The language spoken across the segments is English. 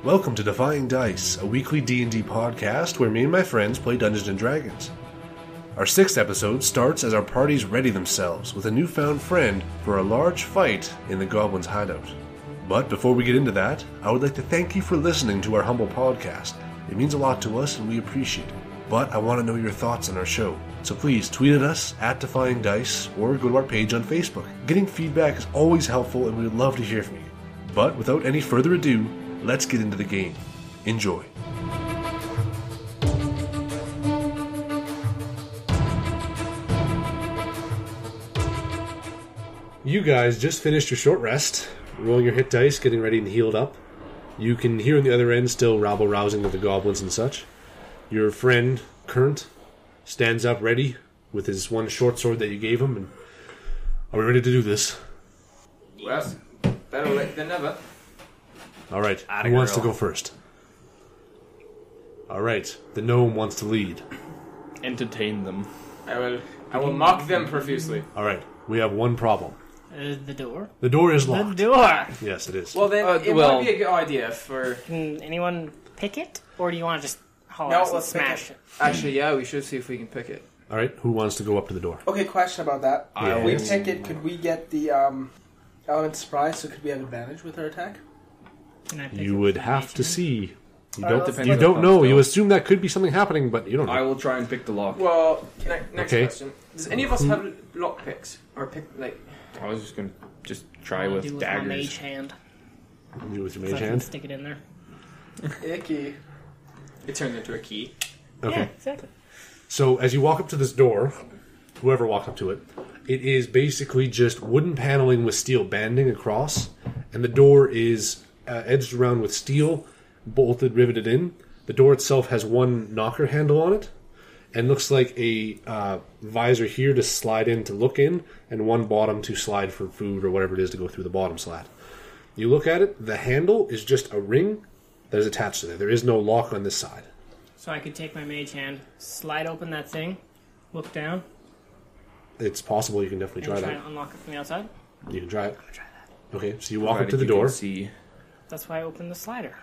Welcome to Defying Dice, a weekly D&D podcast where me and my friends play Dungeons & Dragons. Our 6th episode starts as our parties ready themselves with a newfound friend for a large fight in the Goblin's hideout. But before we get into that, I would like to thank you for listening to our humble podcast. It means a lot to us and we appreciate it. But I want to know your thoughts on our show. So please tweet at us at Defying Dice or go to our page on Facebook. Getting feedback is always helpful and we would love to hear from you. But without any further ado, let's get into the game. Enjoy. You guys just finished your short rest, rolling your hit dice, getting ready and healed up. You can hear on the other end still rabble-rousing with the goblins and such. Your friend, Kyrnt, stands up ready with his one short sword that you gave him. And are we ready to do this? Well, better late than never. Alright, who wants to go first? Alright, the gnome wants to lead. Entertain them. I will mock them profusely. Alright, we have one problem. The door? The door is locked. The door! Yes, it is. Well, then it might be a good idea for... Can anyone pick it? Or do you want to just haul No, ass and let's pick smash it. Actually, yeah, we should see if we can pick it. Alright, who wants to go up to the door? Okay, question about that. Yes. If we pick it, could we get the element surprise, so could we have advantage with our attack? Can I pick You it would with have my to hand? see. You Alright, don't, let's you do don't it. know. You assume that could be something happening, but you don't know. I will try and pick the lock. Well, next Okay. question. Does any of us have lock picks? Or pick, like... I was just going to try I'll with do with daggers. my mage hand. You with your So mage I can hand? stick it in there. Icky. It turns into a key. Okay. Yeah, exactly. So as you walk up to this door, whoever walks up to it, it is basically just wooden paneling with steel banding across, and the door is edged around with steel, bolted, riveted in. The door itself has one knocker handle on it, and looks like a visor here to slide in to look in, and one bottom to slide for food or whatever it is to go through the bottom slat. You look at it, the handle is just a ring that is attached to there. There is no lock on this side. So I could take my mage hand, slide open that thing, look down, It's possible you can definitely and try try that. and unlock it from the outside. You can try it. I'm gonna try that. Okay, so you walk up Provided to the you can door. See. That's why I opened the slider.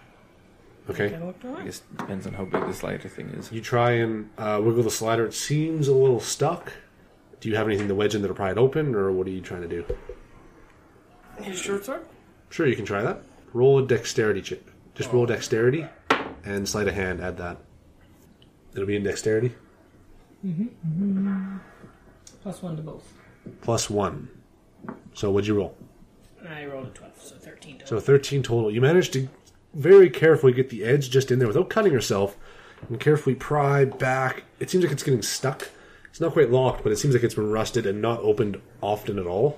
Okay. Kind of looked I around. guess it depends on how big the slider thing is. You try and wiggle the slider. It seems a little stuck. Do you have anything to wedge in that'll pry it open, or what are you trying to do? His short sword? Sure, you can try that. Roll a dexterity check. Just roll dexterity and sleight of hand. Add that. It'll be in dexterity. +1 to both. +1. So what'd you roll? I rolled a 12, so 13 total. So 13 total. You managed to very carefully get the edge just in there without cutting yourself and carefully pry back. It seems like it's getting stuck. It's not quite locked, but it seems like it's been rusted and not opened often at all.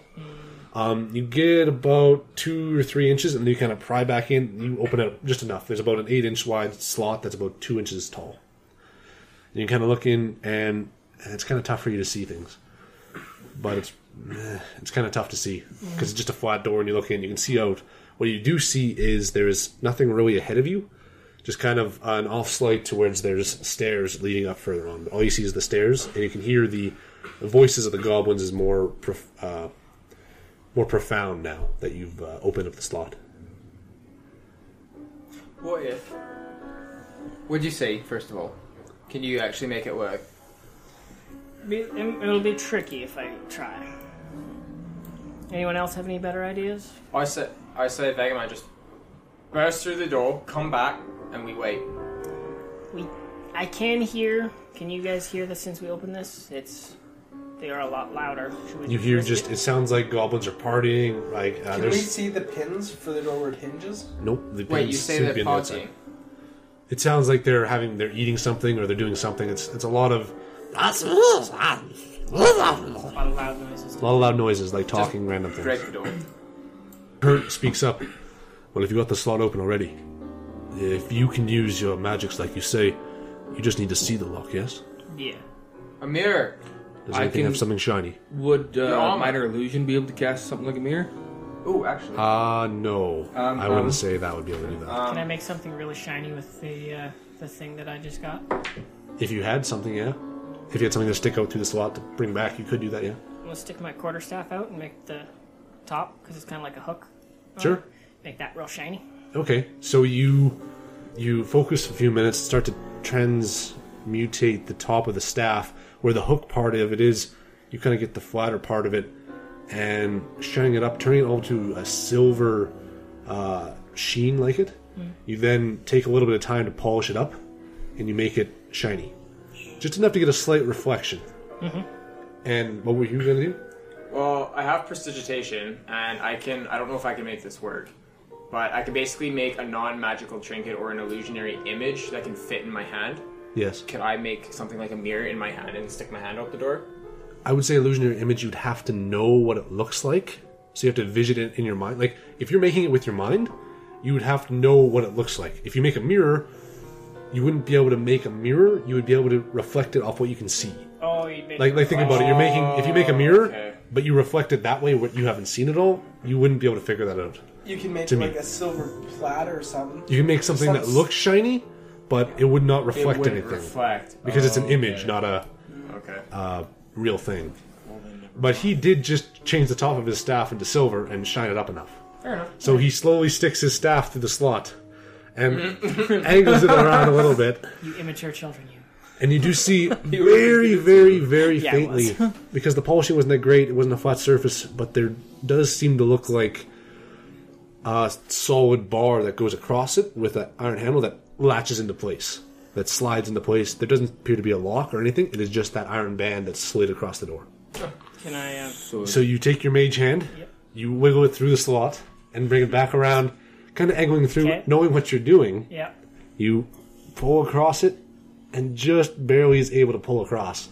You get about 2 or 3 inches and then you kind of pry back in. You open it just enough. There's about an 8-inch wide slot that's about 2 inches tall. And you kind of look in and it's kind of tough for you to see things. But it's kind of tough to see because it's just a flat door and you look in, you can see out. What you do see is there's nothing really ahead of you, just kind of an off slight to where there's stairs leading up further on. But all you see is the stairs, and you can hear the voices of the goblins is more profound now that you've opened up the slot. What if... What'd you say, first of all? Can you actually make it work? It'll be tricky if I try. Anyone else have any better ideas? I say Vegamite just burst through the door, come back, and we wait. I can hear. Can you guys hear this since we opened this? They are a lot louder. Should we You hear risk just, it? it sounds like goblins are partying. Like Can we there's see the pins for the door where it hinges? nope. The Wait, you pins say seem to they're be on the outside. partying? It sounds like they're eating something or they're doing something. It's a lot of A lot of loud noises. a lot of loud noises, like talking random things. Break the door. Kurt speaks up. Well, if you got the slot open already, if you can use your magics like you say, you just need to see the lock, yes? Yeah. A mirror. Does I anything can- have something shiny? Would armor. minor illusion be able to cast something like a mirror? Ooh, actually. No. I wouldn't say that would be able to do that. Can I make something really shiny with the thing that I just got? If you had something, yeah. If you had something to stick out through the slot to bring back, you could do that, yeah. I'm gonna stick my quarterstaff out and make the top, because it's kind of like a hook. Sure. Make that real shiny. Okay, so you You focus a few minutes, start to transmutate the top of the staff, where the hook part of it is. You kind of get the flatter part of it, and shining it up, turning it all to a silver sheen like it. You then take a little bit of time to polish it up, and you make it shiny. Just enough to get a slight reflection. And what were you going to do? Well, I have prestidigitation, and I don't know if I can make this work, but I can basically make a non-magical trinket or an illusionary image that can fit in my hand. Yes. Could I make something like a mirror in my hand and stick my hand out the door? I would say illusionary image, you'd have to know what it looks like. So you have to envision it in your mind. Like, if you're making it with your mind, you would have to know what it looks like. If you make a mirror, you wouldn't be able to make a mirror. You would be able to reflect it off what you can see. Oh, you make Like think about it. You're making, if you make a mirror, okay. but you reflect it that way, what you haven't seen it all, you wouldn't be able to figure that out. You can make To me. like a silver platter or something. You can make something that looks shiny, but it would not reflect It wouldn't anything. reflect. Because it's an image, Okay. not a Okay. real thing. But he did just change the top of his staff into silver and shine it up enough. Fair enough. So he slowly sticks his staff through the slot and angles it around a little bit. You immature children, you. And you do see very, very, very Yeah, it was. faintly, because the polishing wasn't that great, it wasn't a flat surface, but there does seem to look like a solid bar that goes across it with an iron handle that latches into place, that slides into place. There doesn't appear to be a lock or anything. It is just that iron band that's slid across the door. Can I, So you take your mage hand, Yep. you wiggle it through the slot, and bring it back around, kind of angling through, Okay. knowing what you're doing. yeah. You pull across it, and just barely is able to pull across.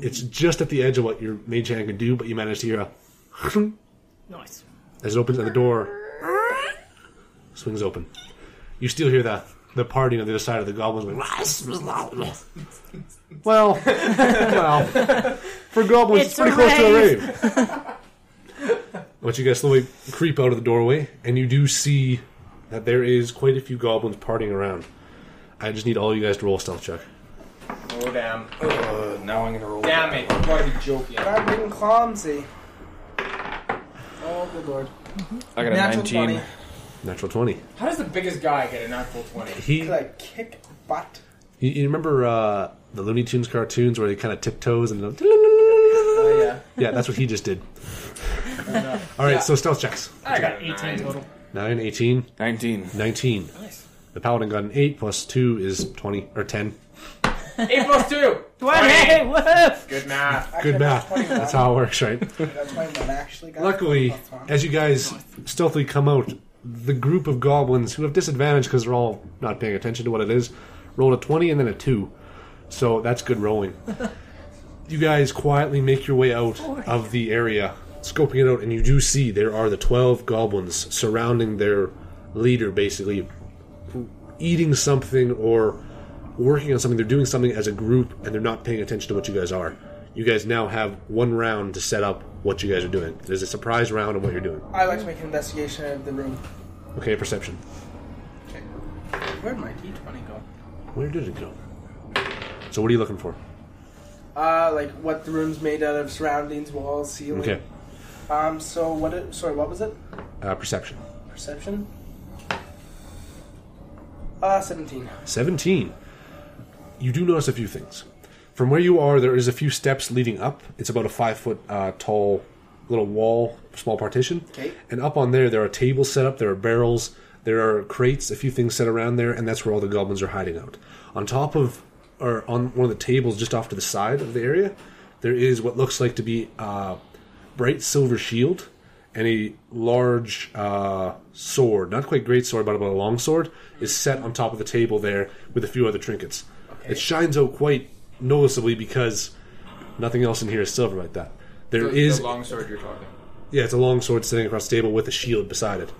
It's just at the edge of what your mage hand can do, but you manage to hear a Nice. as it opens, and the door swings open. You still hear the partying on the other side of the goblins going, well, for goblins, it's It's a pretty close to a rave. But you guys slowly creep out of the doorway, and you do see that there is quite a few goblins partying around. I just need all you guys to roll a stealth check. Oh, damn. Now I'm gonna roll. Damn it. You gotta be joking. I'm being clumsy. Oh, good lord. I got a Natural 19. 20. Natural 20. How does the biggest guy get a natural 20? Could I kick butt? You remember the Looney Tunes cartoons where he kind of tiptoes and Oh, yeah. yeah, that's what he just did. All right, so stealth checks. I got 18 18 total. 9, 18, 19. 19. Nice. The paladin got an 8 plus 2 is 20 or 10. 8 plus 2. 20! Hey, woof! Good math. Actually, Good I got math. 21. That's how it works, right? That's 21 actually. Got Luckily, 20 plus one. as you guys stealthily come out, the group of goblins who have disadvantage because they're all not paying attention to what it is, rolled a 20 and then a 2. So that's good rolling. You guys quietly make your way out of the area, scoping it out, and you do see there are the 12 goblins surrounding their leader, basically, eating something or working on something. They're doing something as a group, and they're not paying attention to what you guys are. You guys now have one round to set up what you guys are doing. There's a surprise round of what you're doing. I like to make an investigation of the room. Okay, perception. Okay. Where'd my D20 go? Where did it go? So what are you looking for? Like what the room's made out of, surroundings, walls, ceiling. Okay, So what was it? perception. Perception? 17. 17. You do notice a few things. From where you are, there is a few steps leading up. It's about a 5-foot tall little wall, small partition. Okay. And up on there are tables set up, there are barrels, there are crates, a few things set around there, and that's where all the goblins are hiding out. On top of, or on one of the tables just off to the side of the area, there is what looks like to be a bright silver shield and a large sword. Not quite great sword, but about a long sword, is set on top of the table there with a few other trinkets. Okay. It shines out quite noticeably because nothing else in here is silver like that. There is the long sword you're talking. yeah, it's a long sword sitting across the table with a shield beside it.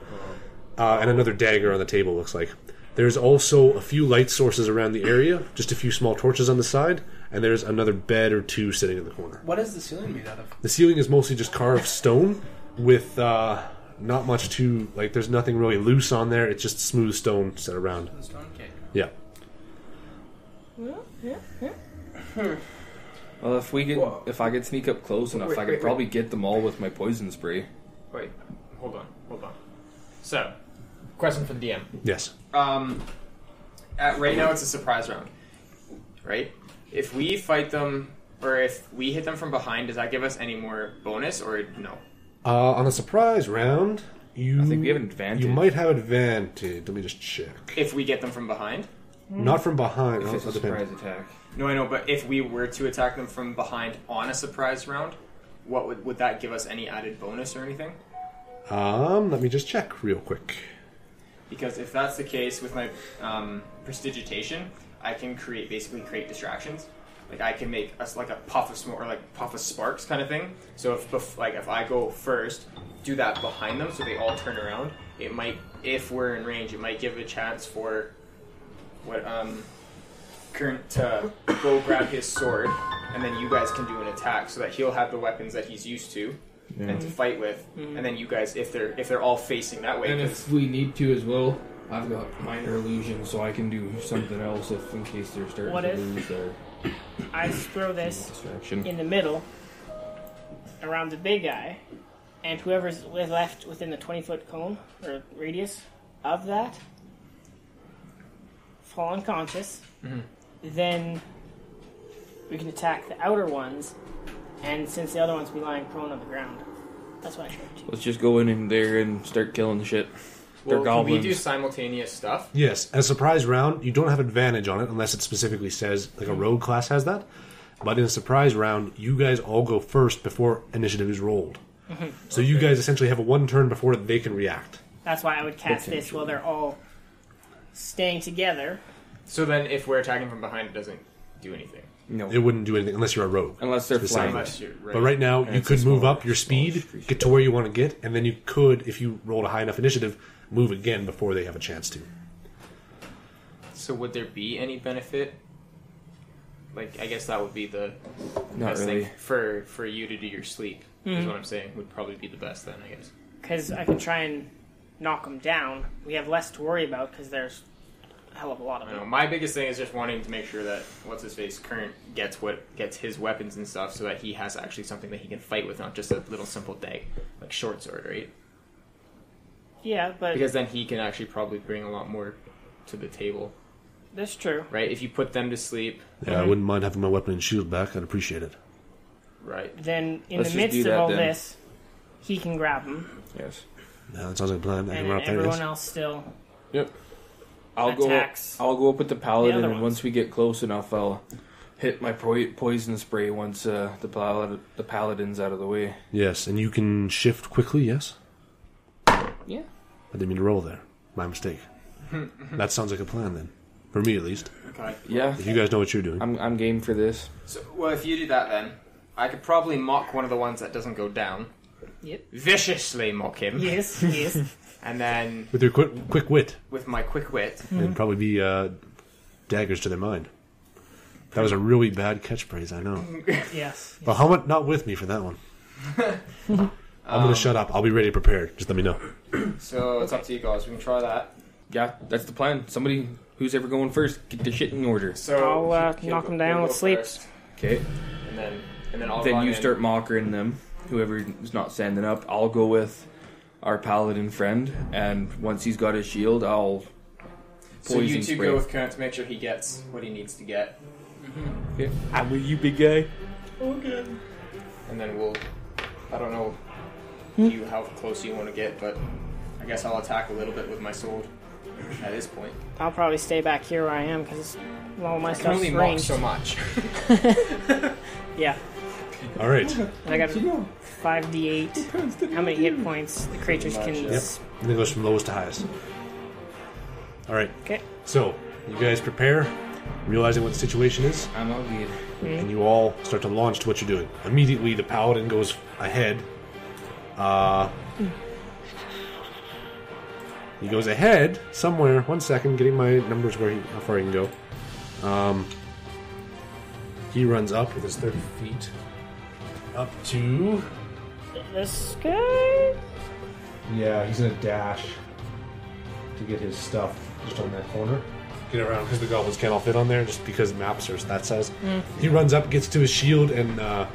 And another dagger on the table, looks like. There's also a few light sources around the area, just a few small torches on the side, and there's another bed or two sitting in the corner. What is the ceiling made out of? The ceiling is mostly just carved stone with not much to... Like, there's nothing really loose on there. It's just smooth stone set around. Stone cake. Yeah. Well, if I could sneak up close enough, Wait, I could wait, probably get them all with my poison spray. Wait, hold on. So, question for the DM. Yes. right now it's a surprise round, right? If we fight them, or if we hit them from behind, does that give us any more bonus, or no? On a surprise round, I think we have an advantage. You might have advantage. Let me just check. If we get them from behind? Not from behind. If it's a It'll depend. surprise attack. No, I know, but if we were to attack them from behind on a surprise round, what would that give us any added bonus or anything? Let me just check real quick. Because if that's the case with my prestidigitation, I can basically create distractions. Like I can make us like a puff of smoke or like puff of sparks kind of thing. So if I go first, do that behind them so they all turn around. It might, if we're in range, it might give a chance for Kyrnt to go grab his sword, and then you guys can do an attack so that he'll have the weapons that he's used to and to fight with, and then you guys, if they're all facing that way, And if we need to as well, I've got minor illusion, so I can do something else if in case they're starting What to if- lose their I throw this distraction. in the middle, around the big guy, and whoever's left within the 20-foot cone or radius of that fall unconscious. Then we can attack the outer ones, and since the other ones be lying prone on the ground, that's what I tried to. Let's just go in there and start killing the shit. They're well, can we goblins. do simultaneous stuff? Yes, as a surprise round, you don't have advantage on it unless it specifically says, like a rogue class has that. But in a surprise round, you guys all go first before initiative is rolled. So you guys essentially have a one turn before they can react. That's why I would cast this while they're all staying together. So then if we're attacking from behind, it doesn't do anything. No. It wouldn't do anything unless you're a rogue. Unless they're Specifically. flying. Unless you're right. But right now, you it's could a move small- up your speed, small creature. get to where you want to get, and then you could, if you rolled a high enough initiative, move again before they have a chance to. So would there be any benefit? Like, I guess that would be the Not best really. thing for you to do your sleep, is what I'm saying. Would probably be the best then, I guess. Because I can try and knock them down. We have less to worry about because there's a hell of a lot of I know. them. My biggest thing is just wanting to make sure that what's-his-face, Kyrnt, gets his weapons and stuff so that he has actually something that he can fight with, not just a little simple dag, like short sword, right? Yeah, but Because then he can actually probably bring a lot more to the table, that's true. right? If you put them to sleep, Yeah, I wouldn't mind having my weapon and shield back. I'd appreciate it. right? Then in Let's the just midst do of that all then. this, he can grab them, Yes. Yeah, that sounds like a plan. I can and run up there, everyone yes. else still. Yep. I'll Attacks go up with the paladin, the other and ones. once we get close enough, I'll hit my poison spray once the paladin's out of the way. Yes, and you can shift quickly, yes? Yeah. I didn't mean to roll there. My mistake. That sounds like a plan then. For me, at least. Okay. Yeah. If you guys know what you're doing. I'm game for this. So, well, if you do that, then I could probably mock one of the ones that doesn't go down. Yep. Viciously mock him, Yes, yes. and then With your quick wit, with my quick wit, it'd probably be daggers to their mind. That was a really bad catchphrase, I know. Yes. Bahamut, not with me for that one. I'm going to shut up. I'll be ready prepared. Just let me know. so it's up to you guys. We can try that. Yeah, that's the plan. Somebody who's ever going first, get the shit in order. So I'll he'll knock go- him down he'll with go sleep. first, Okay. and then I'll Then run you in. start mockering them. Whoever's not standing up, I'll go with our paladin friend, and once he's got his shield, I'll So you poison two spray. go with Kyrnt to make sure he gets what he needs to get, Okay. I'm with you, big guy. and then we'll. I don't know how close you want to get, but I guess I'll attack a little bit with my sword at this point. I'll probably stay back here where I am because all my I can stuff's only mock ranged. so much. Yeah. All right. And I got 5d8. How many hit points the creatures can... Yep. And it goes from lowest to highest. All right. Okay. So, you guys prepare, realizing what the situation is, I'm all good. and you all start to launch to what you're doing. Immediately, the paladin goes ahead. He goes ahead somewhere. 1 second, getting my numbers how far he can go. He runs up with his 30 feet up to. This guy? Yeah, he's gonna dash to get his stuff just on that corner. Get around because the goblins can't all fit on there, just because maps are that size. He runs up, gets to his shield and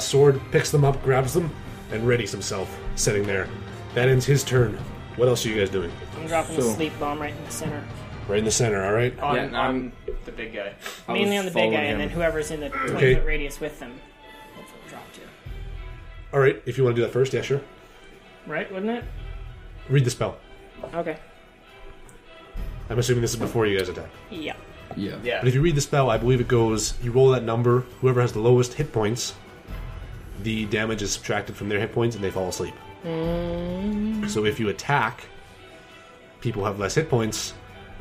sword, picks them up, grabs them, and readies himself, sitting there. That ends his turn. What else are you guys doing? I'm dropping So- a sleep bomb right in the center. Right in the center, all right? On, Yeah, on the big guy. I Mainly was on the big guy, following and then him. whoever's in the 20 Okay. foot radius with them. Hopefully drop too. All right, if you want to do that first, yeah, sure. Right, wouldn't it? Read the spell. Okay. I'm assuming this is before you guys attack. Yeah. Yeah. Yeah. But if you read the spell, I believe it goes, you roll that number, whoever has the lowest hit points, the damage is subtracted from their hit points and they fall asleep. So if you attack, people have less hit points,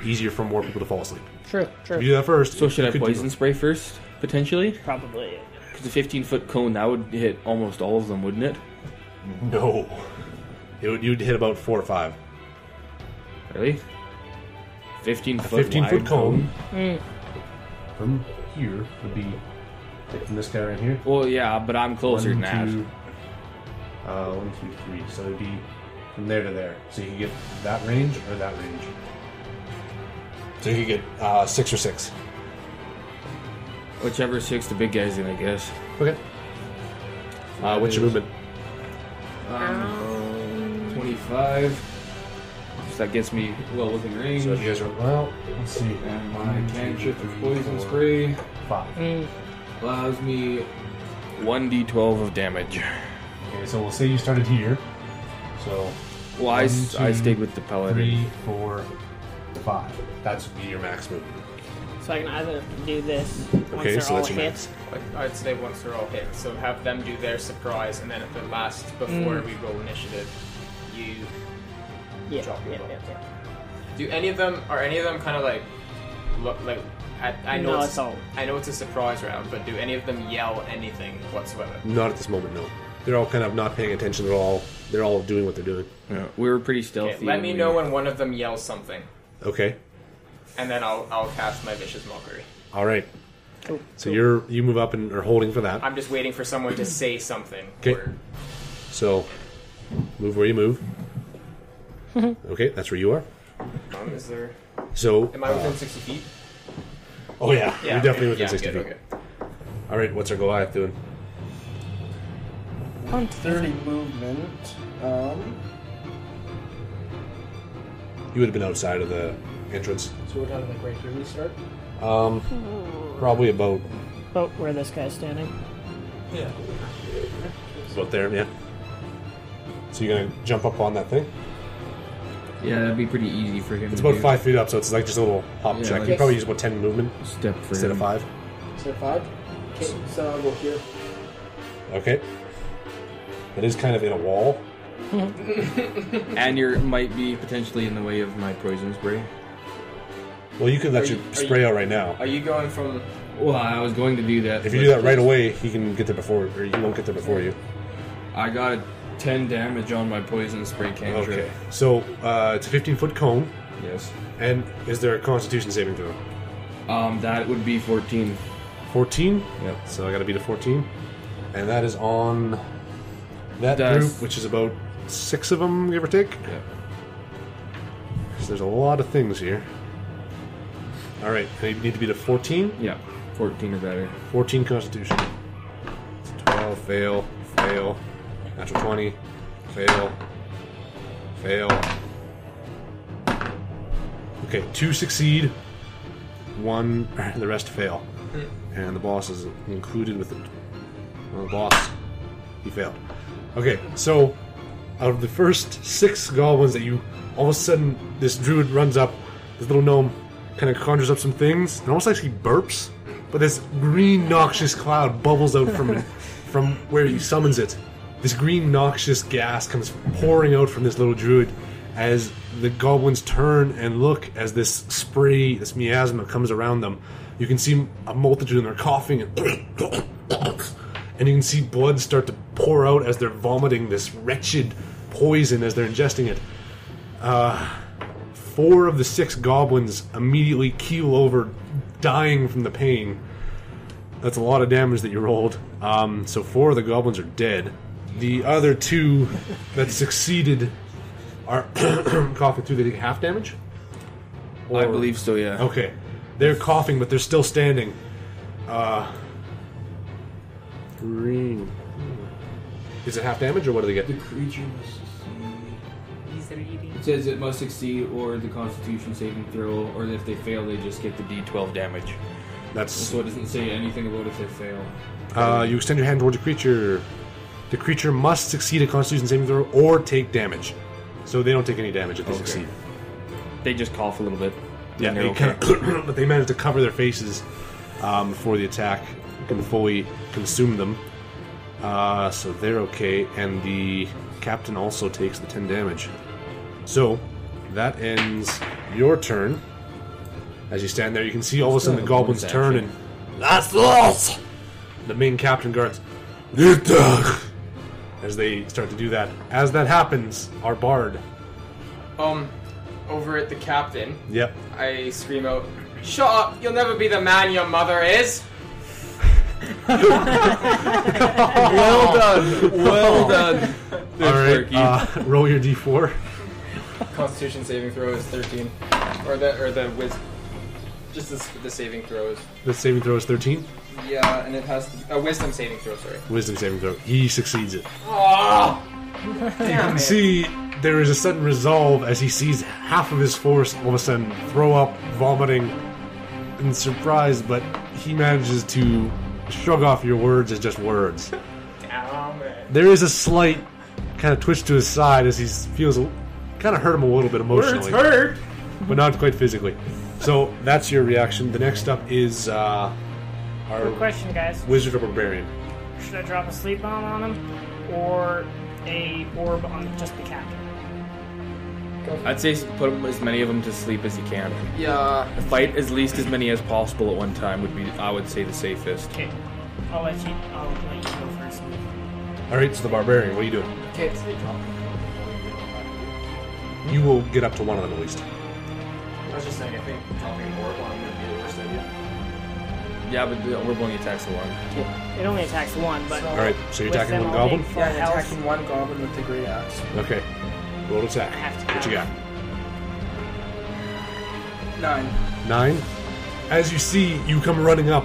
easier for more people to fall asleep. True, If true. you do that first, So should you I could do- poison spray first, potentially? Probably. Because the 15-foot cone, that would hit almost all of them, wouldn't it? No. You'd hit about 4 or 5. Really? 15-foot 15-foot cone. Mm. From here would be, like from this guy right here. Well, yeah, but I'm closer than that. 1, 2, 3. So it'd be from there to there. So you can get that range or that range. So you could get 6 or 6. Whichever 6 the big guy's in, I guess. Okay. What's your movement? 25. So that gets me well within range. So if you guys are well, let's see. And my cantrip of poison spray 5. allows me 1d12 of damage. Okay, so we'll say you started here. So Well, I 1, 2, stayed with the paladin. 3, 4, 5. That's your max movement. So I can either do this once Okay, they're so all that's your hit. max. I'd say once they're all hit, so have them do their surprise, and then at the last, before we roll initiative, you Yeah, drop your yeah, bow. yeah. Do any of them kind of like look like? I know No, it's all. I know it's a surprise round, but do any of them yell anything whatsoever? Not at this moment, no. They're all kind of not paying attention at all. They're all doing what they're doing. Yeah, we were pretty stealthy. Okay, let and me we- know when one of them yells something, Okay. and then I'll cast my vicious mockery. All right. Cool. So you move up and are holding for that. I'm just waiting for someone to say something. Okay. or- So move where you move. Okay, that's where you are. Is there? So Am I within 60 feet? oh yeah, you're definitely within yeah, 60 good, feet. Okay. All right, what's our Goliath doing? 30 movement. You would have been outside of the entrance. So we're talking like right here we start? Probably about About where this guy's standing. Yeah. there, yeah. So you're gonna jump up on that thing? Yeah, that'd be pretty easy for him. It's to about do. 5 feet up, so it's like just a little hop Yeah, check. like- You probably use about 10 movement Step for instead him. of 5. Is there 5? Okay, so I'll go here. Okay. It is kind of in a wall. And you might be potentially in the way of my poison spray. Well, you could let Are your you- are spray you- out right now. Are you going from? Well, I was going to do that. If you but do that right away, he can get there before, or he won't get there before you. I got 10 damage on my poison spray cantrip. Okay. So it's a 15-foot cone, Yes. and is there a Constitution saving throw? That would be 14. 14. Yep. So I got to beat a 14, and that is on that That's- group, which is about 6 of them, give or take. Yeah. So there's a lot of things here. All right, and you need to beat a 14. Yeah. 14 or better. 14 Constitution. It's 12, fail, fail. Natural 20, fail, fail. Okay, 2 succeed, 1, the rest fail. And the boss is included with it. Well, the boss, he failed. Okay, so out of the first 6 goblins that you, all of a sudden, this druid runs up, this little gnome kind of conjures up some things, and almost like he burps, but this green noxious cloud bubbles out from where he summons it. This green noxious gas comes pouring out from this little druid as the goblins turn and look as this spray, this miasma comes around them. You can see a multitude and they're coughing and you can see blood start to pour out as they're vomiting this wretched poison as they're ingesting it. 4 of the 6 goblins immediately keel over, dying from the pain. That's a lot of damage that you rolled. So 4 of the goblins are dead. The other 2 that succeeded are coughing through. They take half damage? I believe so, yeah. Okay. They're coughing, but they're still standing. Green. Is it half damage, or what do they get? The creature must succeed. He's instead of eating. It says it must succeed or the Constitution saving throw, or if they fail, they just get the D12 damage. So it doesn't say anything about if they fail. You extend your hand towards a creature. The creature must succeed a Constitution saving throw or take damage. So they don't take any damage if they succeed. They just cough a little bit. Yeah, they're they okay. but they manage to cover their faces before the attack can fully consume them. So they're okay, and the captain also takes the 10 damage. So that ends your turn. As you stand there, you can see all of a sudden the goblins turn and that's us. The main captain guards as they start to do that. As that happens, our bard. Over at the captain, Yep. I scream out, "Shut up! You'll never be the man your mother is." Well done. Well done. All right. Roll your d4. Constitution saving throw is 13, or the just the saving throws. The saving throw is 13. Yeah, and it has a wisdom saving throw. Sorry. Wisdom saving throw. He succeeds it. Oh! You Damn can it. see there is a sudden resolve as he sees half of his force all of a sudden throw up, vomiting in surprise, but he manages to shrug off your words as just words. Damn it. There is a slight kind of twitch to his side as he feels kind of hurt him a little bit emotionally. Words hurt. But not quite physically. So that's your reaction. The next up is our Quick question, guys. Wizard or Barbarian. Should I drop a sleep bomb on him or a orb on just the captain? I'd say put as many of them to sleep as you can. Yeah. Fight as least as many as possible at one time would be, I would say, the safest. Okay. I'll let you go first. All right, so the Barbarian. What are you doing? Okay. You will get up to one of them at least. I was just saying, I think dropping an orb on him would be the worst idea. Yeah, but we're going to attack the one. It only attacks one, but All right, so you're with attacking them one all goblin. being full Yeah, health, attacking one goblin with the great axe. Okay. Roll to attack. I have to What you got? 9. 9. As you see, you come running up.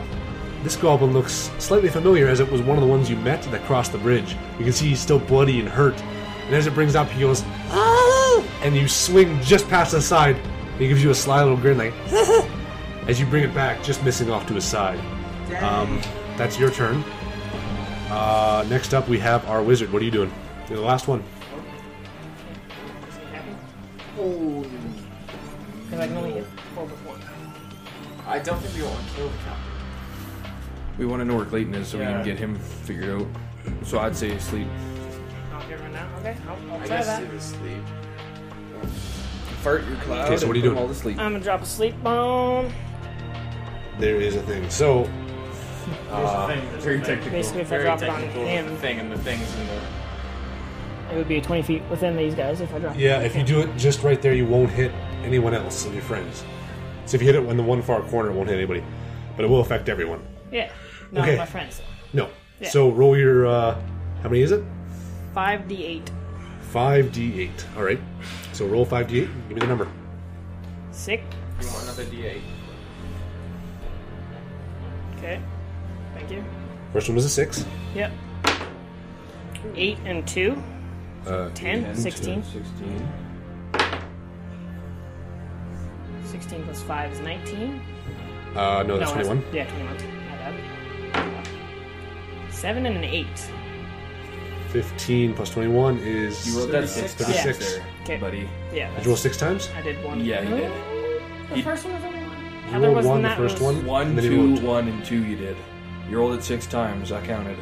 This goblin looks slightly familiar, as it was one of the ones you met that crossed the bridge. You can see he's still bloody and hurt. And as it brings up, he goes, "Ah!" And you swing just past the side. He gives you a sly little grin, like, as you bring it back, just missing off to his side. That's your turn. Next up, we have our wizard. What are you doing? You're the last one. because I can only hit 4 with 1. I don't think we want to kill the captain. We want to know where Clayton is so we Yeah. can get him figured out. So I'd say sleep. I'll give her now. Okay, I'll I try guess that. it was sleep. Fart your cloud. Okay, so what are you and put 'em doing? all to sleep. I'm gonna drop a sleep bomb. There is a thing. So, Very technical. Basically, if I very drop it on technical him- thing and the things in the. It would be 20 feet within these guys if I drop it. yeah, if you do it just right there, you won't hit anyone else of your friends. So if you hit it in the one far corner, it won't hit anybody. But it will affect everyone. Yeah. Not Okay. my friends. No. Yeah. So roll your, how many is it? 5d8. 5d8. Alright. So roll 5d8. Give me the number. 6. You want another D8. Okay. Thank you. First one was a 6. Yep. 8 and 2. 10. 10, 16. 16. 16 plus 5 is 19. No, that's 21. Yeah, 21. My bad. 7 and an 8. 15 plus 21 is... You rolled that 36. 36. there, Okay. buddy. Yeah. Did you roll 6 times? I did 1. Yeah, you did. The He- first one was only 1. You rolled 1 the first one. 1, and then 2, you rolled 1, and 2 you did. You rolled it 6 times. I counted.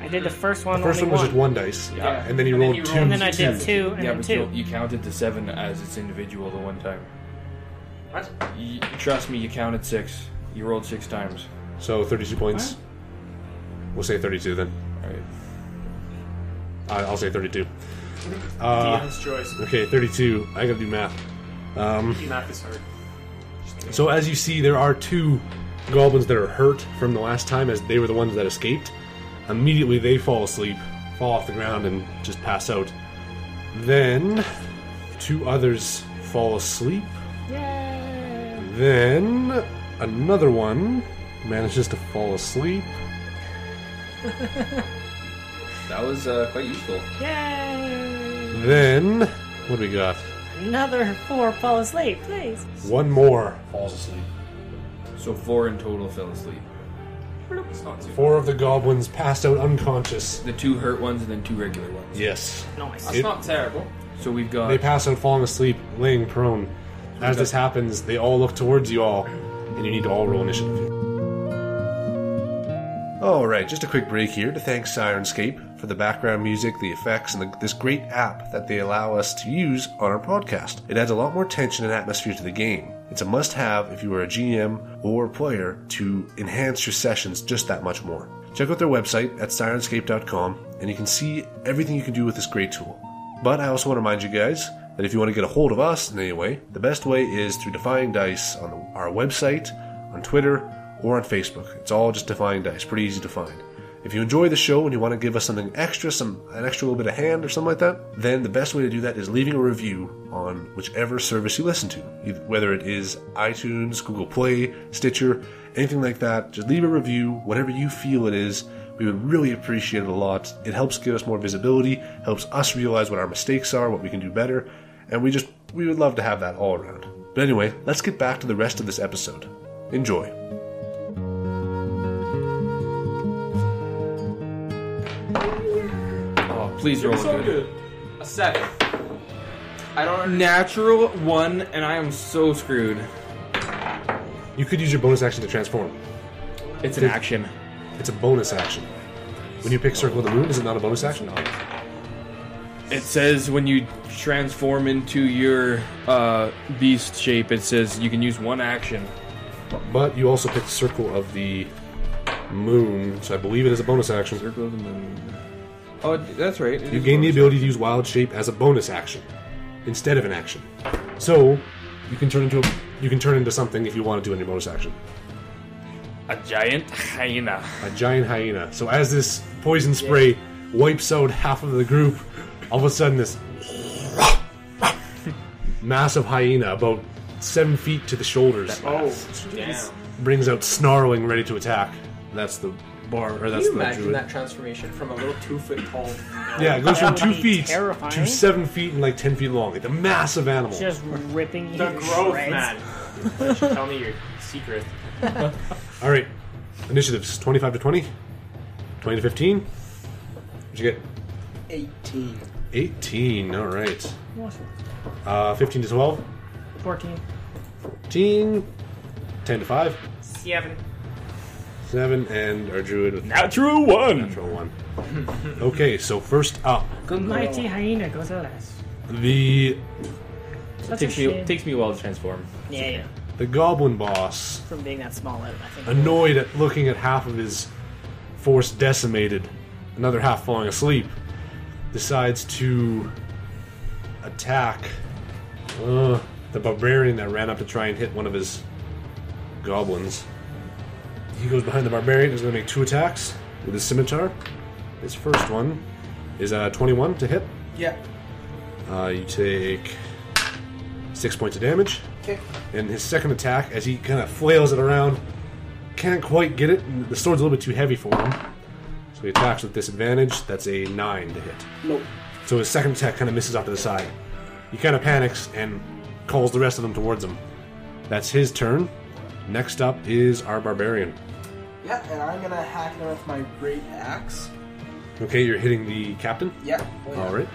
I did the first one. The first only one was just 1 dice. Yeah. And then you And then rolled you 2. rolled- And then I did 2 and yeah, then but 2. you counted to 7 as its individual the one time. What? Trust me, you counted 6. You rolled 6 times. So 32 points. We'll say 32 then. Alright. I'll say 32. DM's choice. Okay, 32. I gotta do math. Math is hard. So as you see, there are 2 goblins that are hurt from the last time, as they were the ones that escaped. Immediately they fall asleep, fall off the ground, and just pass out. Then 2 others fall asleep. Yay! Then another one manages to fall asleep. That was quite useful. Yay! Then What do we got? Another 4 fall asleep, please. One more falls asleep. So 4 in total fell asleep. It's not too 4 of the goblins passed out unconscious. The 2 hurt ones and then 2 regular ones. Yes. Nice. That's not terrible. So we've got... They pass out falling asleep, laying prone. As this happens, they all look towards you all, and you need to all roll initiative. Alright, just a quick break here to thank Syrinscape for the background music, the effects, and this great app that they allow us to use on our podcast. It adds a lot more tension and atmosphere to the game. It's a must-have if you are a GM or player to enhance your sessions just that much more. Check out their website at Syrinscape.com, and you can see everything you can do with this great tool. But I also want to remind you guys that if you want to get a hold of us in any way, the best way is through Defying Dice on our website, on Twitter, or on Facebook. It's all just Defying Dice. Pretty easy to find. If you enjoy the show and you want to give us something extra, an extra little bit of hand or something like that, then the best way to do that is leaving a review on whichever service you listen to. Whether it is iTunes, Google Play, Stitcher, anything like that, just leave a review, whatever you feel it is. We would really appreciate it a lot. It helps give us more visibility, helps us realize what our mistakes are, what we can do better, and we would love to have that all around. But anyway, let's get back to the rest of this episode. Enjoy. Oh, please roll So good. good. A 7. I don't understand. Natural 1, and I am so screwed. You could use your bonus action to transform. It's an action. It's a bonus action. When you pick Circle of the Moon, is it not a bonus action? It says when you transform into your beast shape, it says you can use 1 action. But you also picked Circle of the Moon, so I believe it is a bonus action. Circle of the Moon. Oh, that's right. You gain the ability to use Wild Shape as a bonus action instead of an action. So you can turn into something if you want to do in your bonus action. A giant hyena. A giant hyena. So as this poison spray wipes out half of the group, all of a sudden this massive hyena, about 7 feet to the shoulders, Oh, damn. brings out snarling, ready to attack. That's the bar, or Can that's you the imagine druid. that transformation from a little 2-foot tall? Yeah, it goes from That 2 would be feet terrifying. to 7 feet and like 10 feet long. Like a massive animal. Just ripping you The to growth, shreds. man. You should tell me your secret. All right, initiatives: 25 to 20, 20 to 15. What'd you get? 18. 18. All right. Awesome. 15 to 12, 14. 14, 10 to 5, 7. 7, and our druid with Natural 1. natural 1. Okay, so first up, The mighty hyena goes at us. the That's a shame. Takes me a while to transform. Yeah. goblin boss, From being that small out, I think. annoyed at looking at half of his force decimated, another half falling asleep, decides to attack the barbarian that ran up to try and hit one of his goblins. He goes behind the barbarian. He's going to make 2 attacks with his scimitar. His first one is 21 to hit. Yeah. You take 6 points of damage. Okay. And his second attack, as he kind of flails it around, can't quite get it. And the sword's a little bit too heavy for him. So he attacks with disadvantage. That's a 9 to hit. Nope. So his second attack kind of misses off to the side. He kind of panics and calls the rest of them towards him. That's his turn. Next up is our barbarian. Yeah, and I'm gonna hack it with my great axe. Okay, you're hitting the captain. Yeah. Oh, yeah. All right.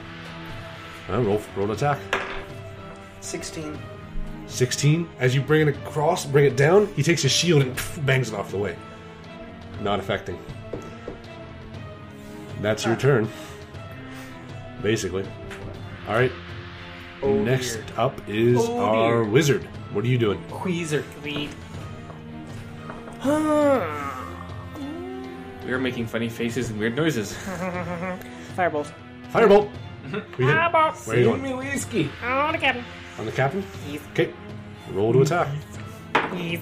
Roll an attack. 16. 16. As you bring it across, bring it down, he takes his shield and bangs it off the way. Not affecting. That's your turn. Basically. All right. Oh, Next dear. up is Oh, our dear. wizard. What are you doing? Queezer. Read. We are making funny faces and weird noises. Firebolt. Firebolt. We hit. Firebolt. Where are you going? me whiskey. On the cabin. On the captain? Yes. Okay. Roll to attack. Yes.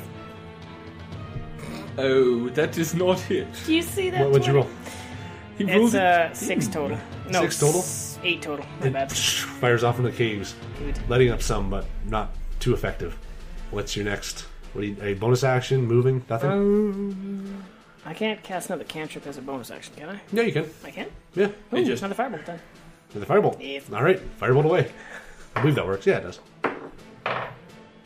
Oh, that is not it. Do you see that? What'd you roll? He It's rolled it. 6 total. No, 6 total? 8 total. My bad. Fires off in the caves, Good. letting up some, but not too effective. What's your next? What do you, a bonus action? Moving? Nothing? I can't cast another cantrip as a bonus action, can I? Yeah, you can. I can? Yeah. Ooh, It just- another firebolt then. With the firebolt. Yes. All right. Firebolt away. I believe that works. Yeah, it does.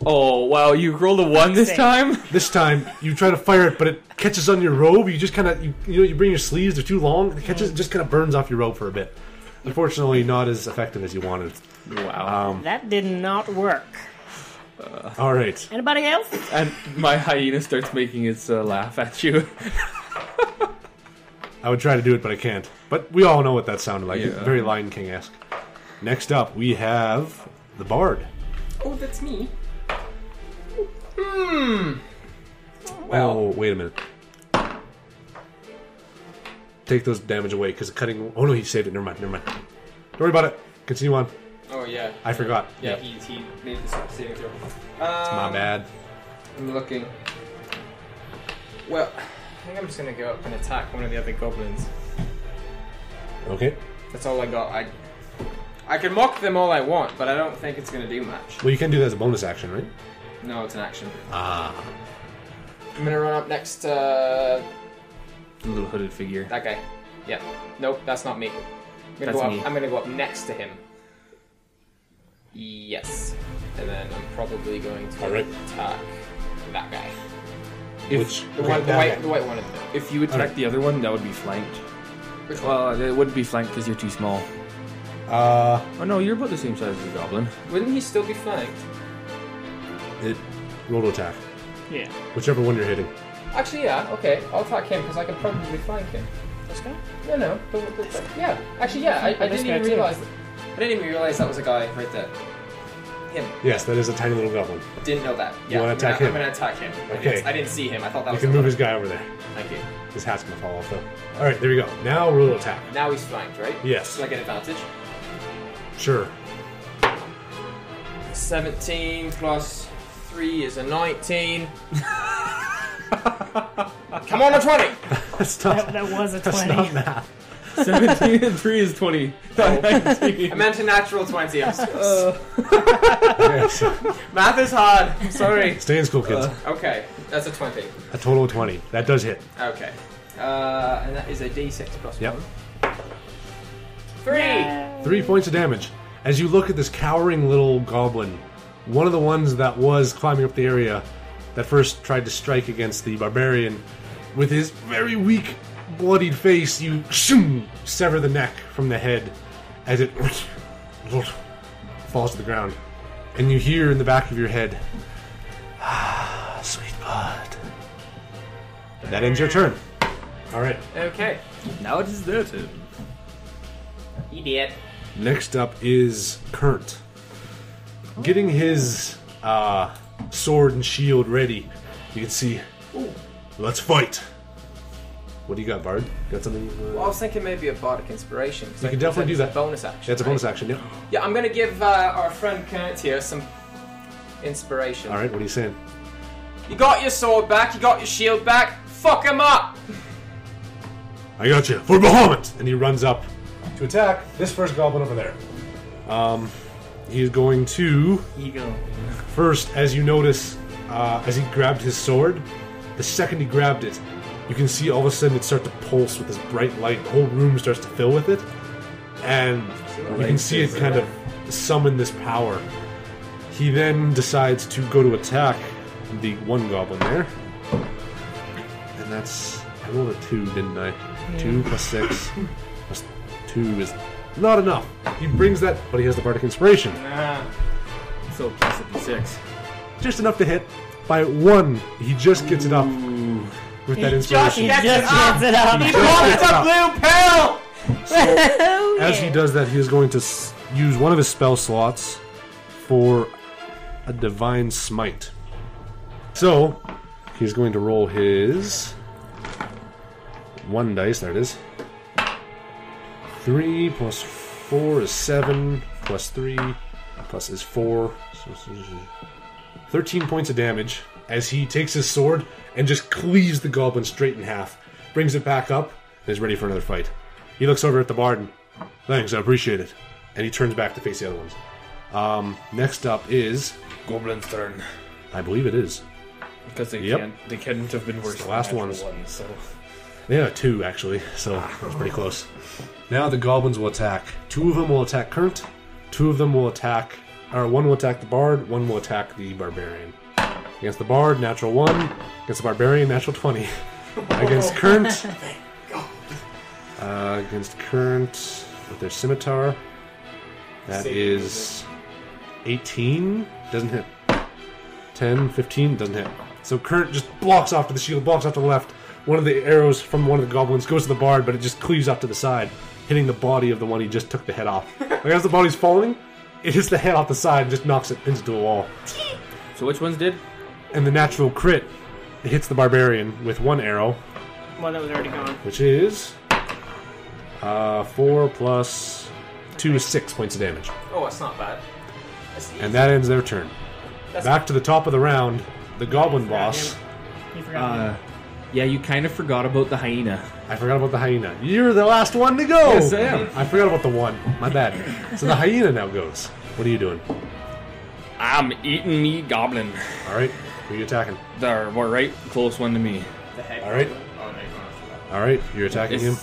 Oh, wow, you rolled a 1 this time? This time, you try to fire it, but it catches on your robe. You just kind of, you bring your sleeves, they're too long. It catches, it just kind of burns off your robe for a bit. Unfortunately, not as effective as you wanted. Wow. That did not work. All right. Anybody else? And my hyena starts making its laugh at you. I would try to do it, but I can't. But we all know what that sounded like. Yeah. Very Lion King-esque. Next up, we have the Bard. Oh, that's me. Oh, wait a minute. Take those damage away, because cutting... Oh, no, he saved it. Never mind. Don't worry about it. Continue on. Oh, yeah. I forgot. Yeah, he made this saving throw. It's my bad. I'm looking. Well, I think I'm just going to go up and attack one of the other goblins. Okay. That's all I got. I can mock them all I want, but I don't think it's going to do much. Well, you can do that as a bonus action, right? No, it's an action. Ah. I'm going to run up next to... The little hooded figure. that guy. Yeah. Nope, that's not me. I'm That's me. going to go up next to him. Yes. And then I'm probably going to Alright. attack that guy. If The white one. if you attack the other one, that would be flanked. Which one? Well, it wouldn't be flanked because you're too small. Oh no, you're about the same size as the goblin. Wouldn't he still be flanked? It roll to attack. Yeah. Whichever one you're hitting. Actually, yeah. Okay, I'll attack him because I can probably flank him. This guy? No. Yeah. Actually, yeah. I This didn't guy even too. realize. I didn't even realize that was a guy right there. Him. Yes, that is a tiny little goblin. Didn't know that. Yeah. wanna attack him? I'm gonna attack him. Okay. I didn't see him. I thought that You was. can move his guy over there. Thank you. His hat's gonna fall off, though. Alright, there we go. Now roll to attack. Now he's flanked, right? Yes. So I get advantage. Sure. 17 plus 3 is a 19. Come on, a 20! That's not, That was a that's 20. not math. 17 and 3 is 20. I meant a natural 20. I'm so Okay, so Math is hard. I'm sorry. stay in school, kids. Okay, that's a 20. A total of 20. That does hit. Okay. And that is a d6 plus Yep. 1. 3! Yeah. 3 points of damage. As you look at this cowering little goblin, one of the ones that was climbing up the area that first tried to strike against the barbarian, with his very weak, bloodied face, you sever the neck from the head as it falls to the ground. And you hear in the back of your head, "Ah, sweet blood." That ends your turn. Alright. Okay. Now it is their turn. He did. Next up is Kyrnt. Getting his sword and shield ready. You can see, let's fight. What do you got, Bard? Got something? Well, I was thinking maybe a bardic inspiration. You can definitely do that. It's a bonus action. Yeah, it's a bonus action, yeah. Yeah, I'm going to give our friend Kyrnt here some inspiration. Alright, what are you saying? You got your sword back, you got your shield back, fuck him up! I got you. For Bahamut! And he runs up to attack this first goblin over there. He's going to... Ego. First, as you notice, as he grabbed his sword, the second he grabbed it, you can see all of a sudden it starts to pulse with this bright light. The whole room starts to fill with it. And you can see it kind of summon this power. He then decides to go to attack the one goblin there. And that's... I rolled a 2, didn't I? 2 plus 6 plus 2 is not enough. He brings that, but he has the Bardic Inspiration. Nah. So plus a d6. Just enough to hit. By 1, he just gets it up with that inspiration. He just gets it up. He He just wants gets it a up. blue pill! Oh, As yeah. he does that, he is going to use one of his spell slots for a Divine Smite. So, he's going to roll his 1 dice, there it is. 3 plus 4 is 7, plus 3 plus is 4. So 13 points of damage as he takes his sword and just cleaves the goblin straight in half. Brings it back up and is ready for another fight. He looks over at the bard and, "Thanks, I appreciate it." And he turns back to face the other ones. Next up is... Goblin's turn. I believe it is. Because they Yep. can't. They couldn't have been worse. the than last natural ones. So They have 2, actually, so it's pretty close. Now the goblins will attack. 2 of them will attack Kyrnt. 2 of them will attack or one will attack the bard, one will attack the barbarian. Against the bard, natural 1. Against the barbarian, natural 20. Against Kyrnt, against Kyrnt with their scimitar, that is 18. Doesn't hit. 10, 15, doesn't hit. So Kyrnt just blocks off to the shield, blocks off to the left. One of the arrows from one of the goblins goes to the bard, but it just cleaves off to the side, hitting the body of the one he just took the head off. Like as the body's falling, it hits the head off the side and just knocks it into a wall. So which ones did? And the natural crit, it hits the barbarian with 1 arrow, One that was already gone. which is 4 plus 2 is 6 points of damage. Oh, that's not bad. That's easy. And that ends their turn. That's Back to the top of the round, the goblin boss. You forgot. Yeah, you kind of forgot about the hyena. I forgot about the hyena. You're the last one to go! Yes, I am. I forgot about the 1. My bad. So the hyena now goes. What are you doing? I'm eating me goblin. Alright, who are you attacking? They're right close one to me. the head. All right. goblin. Oh, no, you don't have to. Alright, you're attacking him?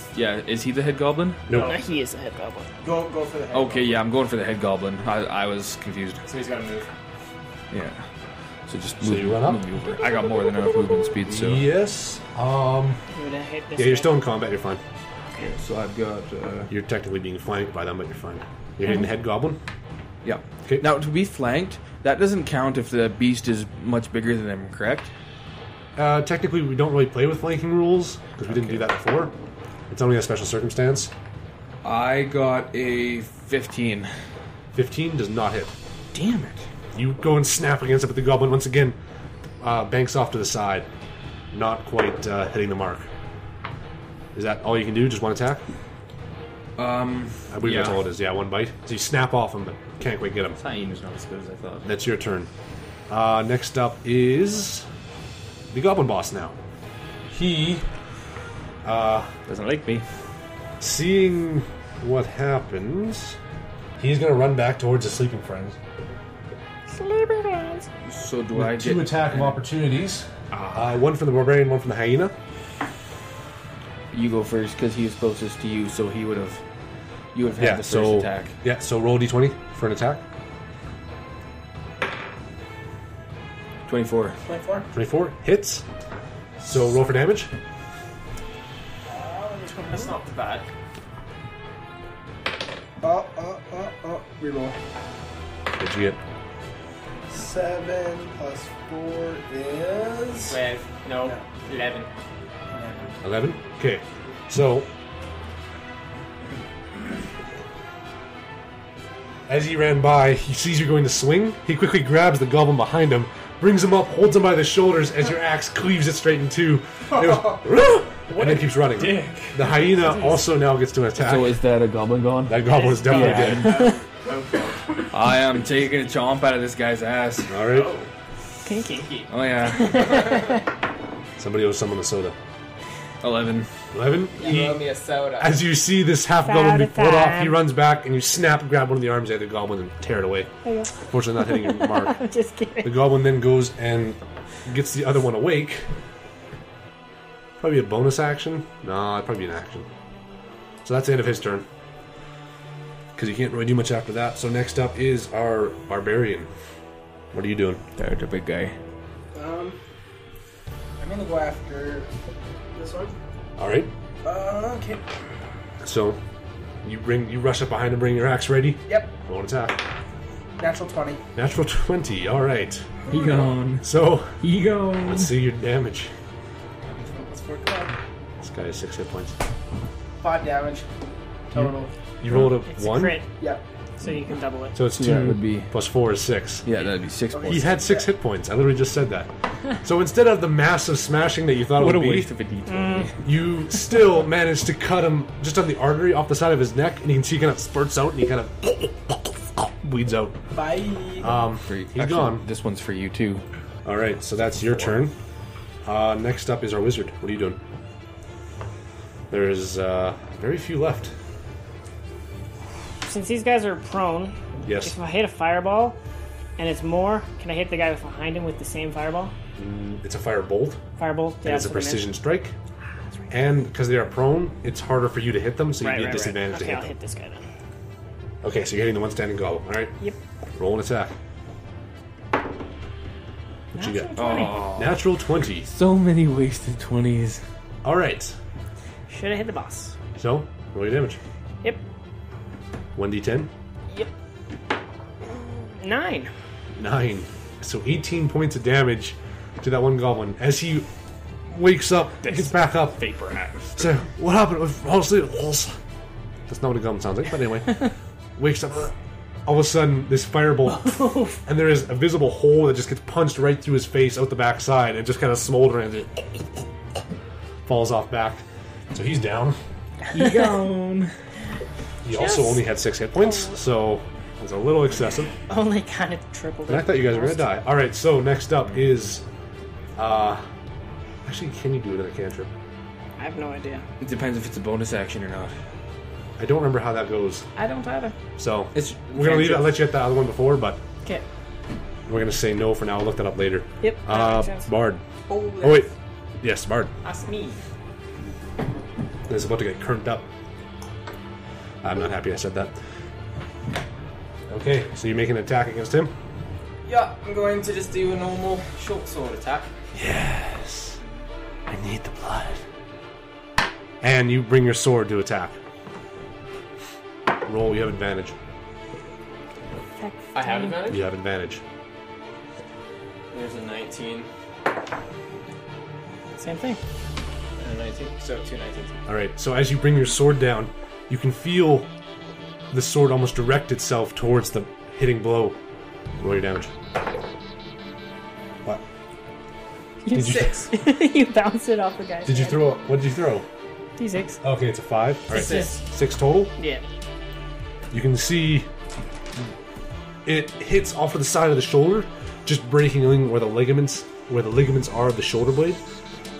Is he the head goblin? No. He is the head goblin. Go for the head. Okay, yeah, I'm going for the head goblin. I was confused. So he's got to move. Yeah. So just So move, you run up? move me over. I got more than enough movement speed, so. Yes. You would have hit this Yeah, you're guy. still in combat, you're fine. Okay, so I've got. You're technically being flanked by them, but you're fine. You're hitting the head goblin? Yeah. Okay. Now, to be flanked, that doesn't count if the beast is much bigger than him, correct? Technically, we don't really play with flanking rules, because we didn't do that before. It's only a special circumstance. I got a 15. 15 does not hit. Damn it. You go and snap against it, but the goblin, once again, banks off to the side. Not quite hitting the mark. Is that all you can do? Just one attack? I believe that's yeah. all it is. Yeah, one bite. So you snap off him, but can't quite get him. Hyena's not as good as I thought. That's your turn. Next up is the goblin boss now. He, Doesn't like me. seeing what happens, he's going to run back towards his sleeping friends. Sleeping friends. So do I With get 2 attack of opportunities. One from the barbarian, one from the hyena. You go first because he was closest to you, so he would have. You would have had the first attack. Yeah, so roll a d20 for an attack. 24. 24. 24 hits. So roll for damage. That's not too bad. Reroll. What'd you get? 7 plus 4 is... 12. No, Yeah. 11. 11? Okay. So, as he ran by, he sees you going to swing. He quickly grabs the goblin behind him, brings him up, holds him by the shoulders as your axe cleaves it straight in two. It goes, and then keeps running. The hyena also now gets to attack. So is that a goblin gone? That goblin is definitely dead. I am taking a chomp out of this guy's ass. All right. Kinky. Oh yeah. Somebody owes someone a soda. 11. 11? You owe me a soda. As you see this half goblin be pulled off, time. he runs back and you snap and grab one of the arms of the goblin and tear it away. Fortunately, not hitting your mark. Just kidding. The goblin then goes and gets the other one awake. Probably a bonus action. No, it'd probably be an action. So that's the end of his turn. Because you can't really do much after that. So next up is our barbarian. What are you doing? They're the big guy. I'm gonna go after this one. All right. Okay. So you rush up behind him, bring your axe ready. Yep. Roll an attack. Natural 20. Natural 20. All right. He gone. So He gone. let's see your damage. Plus 4 club. This guy has 6 hit points. 5 damage. Total. You rolled a It's 1. a crit, Yep. so you can double it. So it's So 2 that would be- plus 4 is 6. Yeah, that'd be 6 He points. had 6 hit points. I literally just said that. So instead of the massive smashing that you thought What it a would be, waste of a d20. you still managed to cut him just on the artery off the side of his neck, and you can see he kind of spurts out and he kind of bleeds out. Bye. He's gone. This one's for you too. All right, so that's your turn. Next up is our wizard. What are you doing? There's very few left. Since these guys are prone, Yes. if I hit a fireball and it's more, can I hit the guy behind him with the same fireball? It's a fire bolt, Firebolt? and it's a precision strike. And because they are prone, it's harder for you to hit them, so you Right, get right, disadvantage right. to Okay, hit I'll them. hit this guy then. Okay, so you're hitting the one standing goblin. All right. Yep. Roll an attack. What you got? Oh, Natural 20. so many wasted 20s. All right. Should have hit the boss. So, roll your damage. Yep. 1d10. Yep. 9. 9. So 18 points of damage to that one goblin. As he wakes up, gets back up. Vapor hat. So, what happened? Honestly, that's not what a goblin sounds like, but anyway. Wakes up. All of a sudden, this firebolt, and there is a visible hole that just gets punched right through his face out the backside, and just kind of smoldering, and falls off back. So he's down. He's gone. He also only had 6 hit points, so it was a little excessive. Only kind of tripled it. And I thought you guys were going to die. Alright, so next up is... actually, can you do another cantrip? I have no idea. It depends if it's a bonus action or not. I don't remember how that goes. I don't either. So, It's we're going to leave it. I'll let you hit the other one before, but Okay. we're going to say no for now. I'll look that up later. Yep. that makes sense. Bard. Oh, Oh, wait. Yes, Bard. That's me. It's about to get Kyrnt up. I'm not happy I said that. Okay, so you're making an attack against him? Yeah, I'm going to just do a normal short sword attack. Yes. I need the blood. And you bring your sword to attack. Roll, you have advantage. I have advantage? You have advantage. There's a 19 Same thing. and a 19, so 2 19s. Alright, so as you bring your sword down, you can feel the sword almost direct itself towards the hitting blow. Roll your damage. What? You, Did you- 6. you bounce it off the guy's Did you head. throw? What did you throw? D6. Okay, it's a 5. Alright, Six. 6 total. Yeah. You can see it hits off of the side of the shoulder, just breaking in where the ligaments are of the shoulder blade,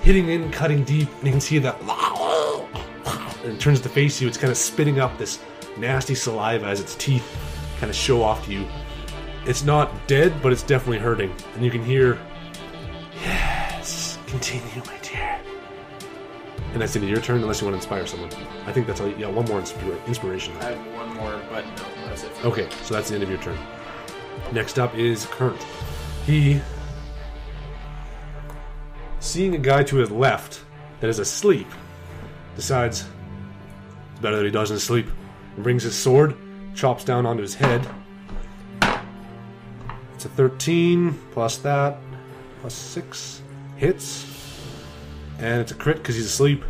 hitting in, cutting deep, and you can see that. And it turns to face you. It's kind of spitting up this nasty saliva as its teeth kind of show off to you. It's not dead, but it's definitely hurting, and you can hear, "Yes, continue, my dear." And that's the end of your turn, unless you want to inspire someone. I think that's all. Yeah, one more inspiration. I have one more, but no, that's it. Okay, so that's the end of your turn. Next up is Kyrnt. He, seeing a guy to his left that is asleep, decides it's better that he doesn't sleep, and brings his sword, chops down onto his head. It's a 13 plus that plus 6 hits, and it's a crit because he's asleep.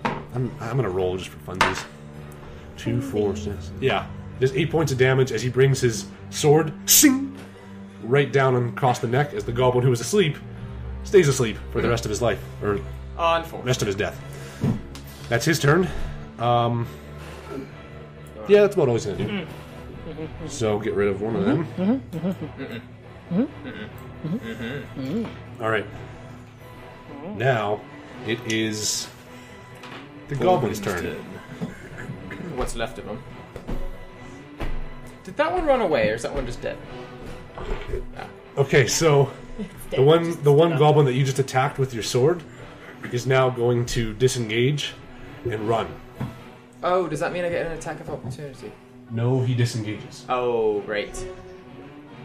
I'm gonna roll just for funsies. 2, 4, 6. Yeah, there's 8 points of damage as he brings his sword, sing, right down and across the neck as the goblin who was asleep stays asleep for the rest of his life, or Unfortunately. rest of his death. That's his turn. Yeah, that's about all he's gonna do. So get rid of one of them. Alright. Now, it is the goblin's turn. What's left of him? Did that one run away, or is that one just dead? Okay, so the one goblin that you just attacked with your sword is now going to disengage and run. Oh, does that mean I get an attack of opportunity? No, he disengages. Oh, right.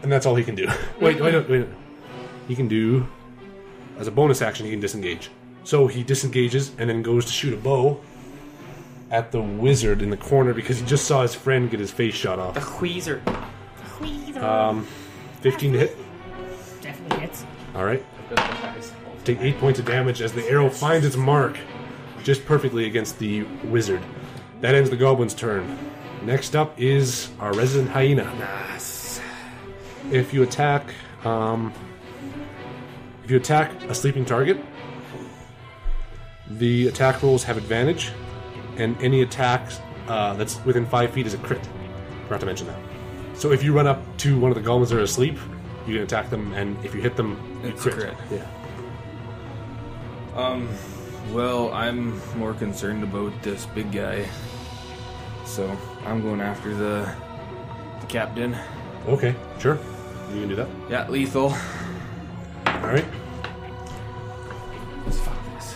And that's all he can do. wait. He can do, as a bonus action, he can disengage. So he disengages and then goes to shoot a bow at the wizard in the corner because he just saw his friend get his face shot The off. Wheezer. 15 to hit. Definitely hits. Alright. Take 8 points of damage as the arrow finds its mark just perfectly against the wizard. That ends the goblin's turn. Next up is our resident hyena. Nice. If you attack a sleeping target, the attack rolls have advantage, and any attack that's within 5 feet is a crit. Forgot to mention that. So if you run up to one of the goblins that are asleep, you can attack them, and if you hit them, you It's crit. a crit. Yeah. Well, I'm more concerned about this big guy. So, I'm going after the captain. Okay, sure. You can do that. Yeah, lethal. Alright. Let's fuck this.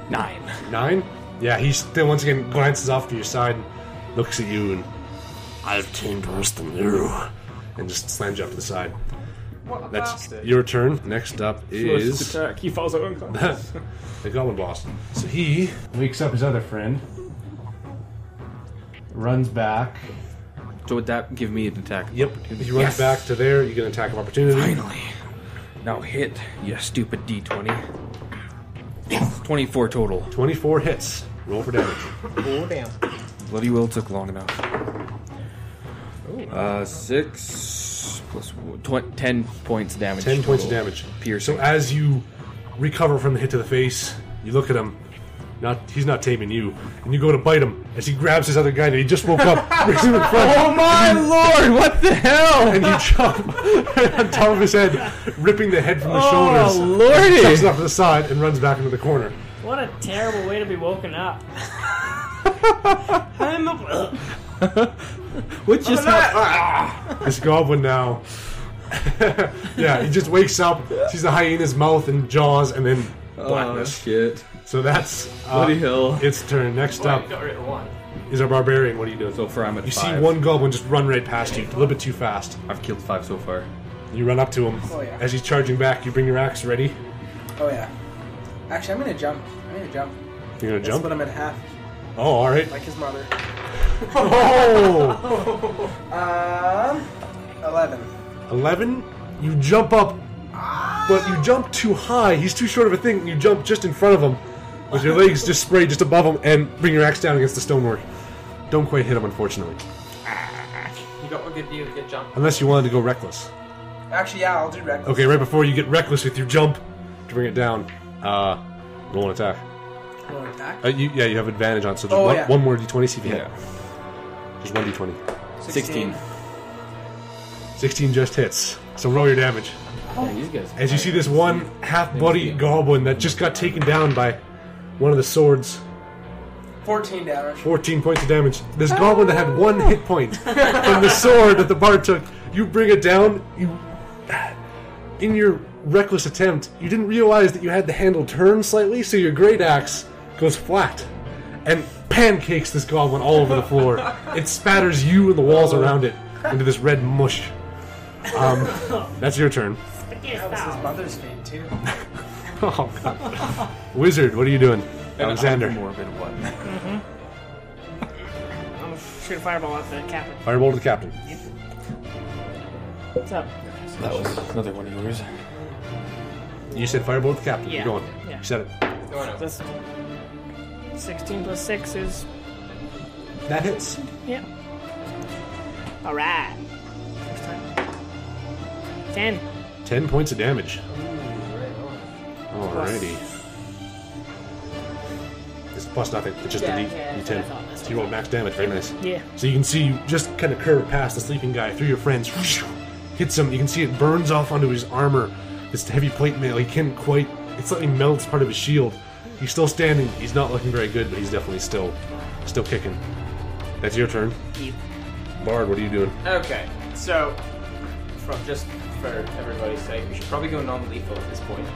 9. 9? Yeah, he still once again glances off to your side, looks at you, and I've tamed worse than you. And just slams you up to the side. What a That's bastard. your turn. Next up is First attack. He falls out unconscious. the Goblin boss. So he wakes up his other friend, runs back. So would that give me an attack? Yep, he runs back to there. You get an attack of opportunity. Finally. Now hit, you stupid D20. 24 total. 24 hits. Roll for damage. Oh, damn. Bloody Will took long enough. 6 plus 10 points damage. 10 points of total. damage. Piercing. So as you recover from the hit to the face, you look at him. He's not taming you. And you go to bite him as he grabs his other guy that he just woke up, brings him in front. Oh my lord, what the hell? And you jump on top of his head, ripping the head from the shoulders. lordy. Jumps off to the side and runs back into the corner. What a terrible way to be woken up. I'm up. What just happened? This goblin now. Yeah, he just wakes up, sees the hyena's mouth and jaws, and then Oh blackness. shit. So that's Bloody hell. its turn. Next up Got rid of one. is our barbarian. What are you doing? So far I'm at You 5. see one goblin just run right past you, a little bit too fast. I've killed 5 so far. You run up to him. Oh, yeah. As he's charging back, you bring your axe ready. Oh, yeah. Actually, I'm gonna jump. You're gonna That's jump? what I'm at half, Oh, alright. like his mother. Oh! 11. 11, you jump up, but you jump too high. He's too short of a thing, and you jump just in front of him, with your legs just sprayed just above him, and bring your axe down against the stonework. Don't quite hit him, unfortunately. You got a good jump. Unless you wanted to go reckless. Actually, yeah, I'll do reckless. Okay, right before you get reckless with your jump to bring it down, roll an attack. Roll an attack? You have advantage on, so just Oh, one, yeah. one more d20, see if you Yeah. hit. Just one d20. 16. 16 just hits. So roll your damage. Yeah, these guys. As you see this one half-bloody goblin that just got taken down by one of the swords. 14 damage. 14 points of damage. This goblin that had 1 hit point from the sword that the bard took, you bring it down, in your reckless attempt, you didn't realize that you had the handle turned slightly, so your great axe goes flat and pancakes this goblin all over the floor. It spatters you and the walls around it into this red mush. That's your turn. That was his mother's fate, too. Oh, God. Wizard, what are you doing? Alexander. More than one. I'm gonna shoot a fireball at the captain. Fireball to the captain. What's up? That was another one of yours. You said fireball to the captain. Yeah. You're going. Yeah. You said it. This 16 plus 6 is... That hits. Yeah. Alright. 10. 10 points of damage. Alrighty. It's plus nothing. It's just Yeah, a yeah, that's what I thought. D10. That's So you roll max damage. Very nice. Yeah. So you can see you just kind of curve past the sleeping guy through your friends. Hits him. You can see it burns off onto his armor. This heavy plate mail. He can't quite... It slightly melts part of his shield. He's still standing. He's not looking very good, but he's definitely still kicking. That's your turn. You. Bard, what are you doing? Okay, so just for everybody's sake, we should probably go non-lethal at this point.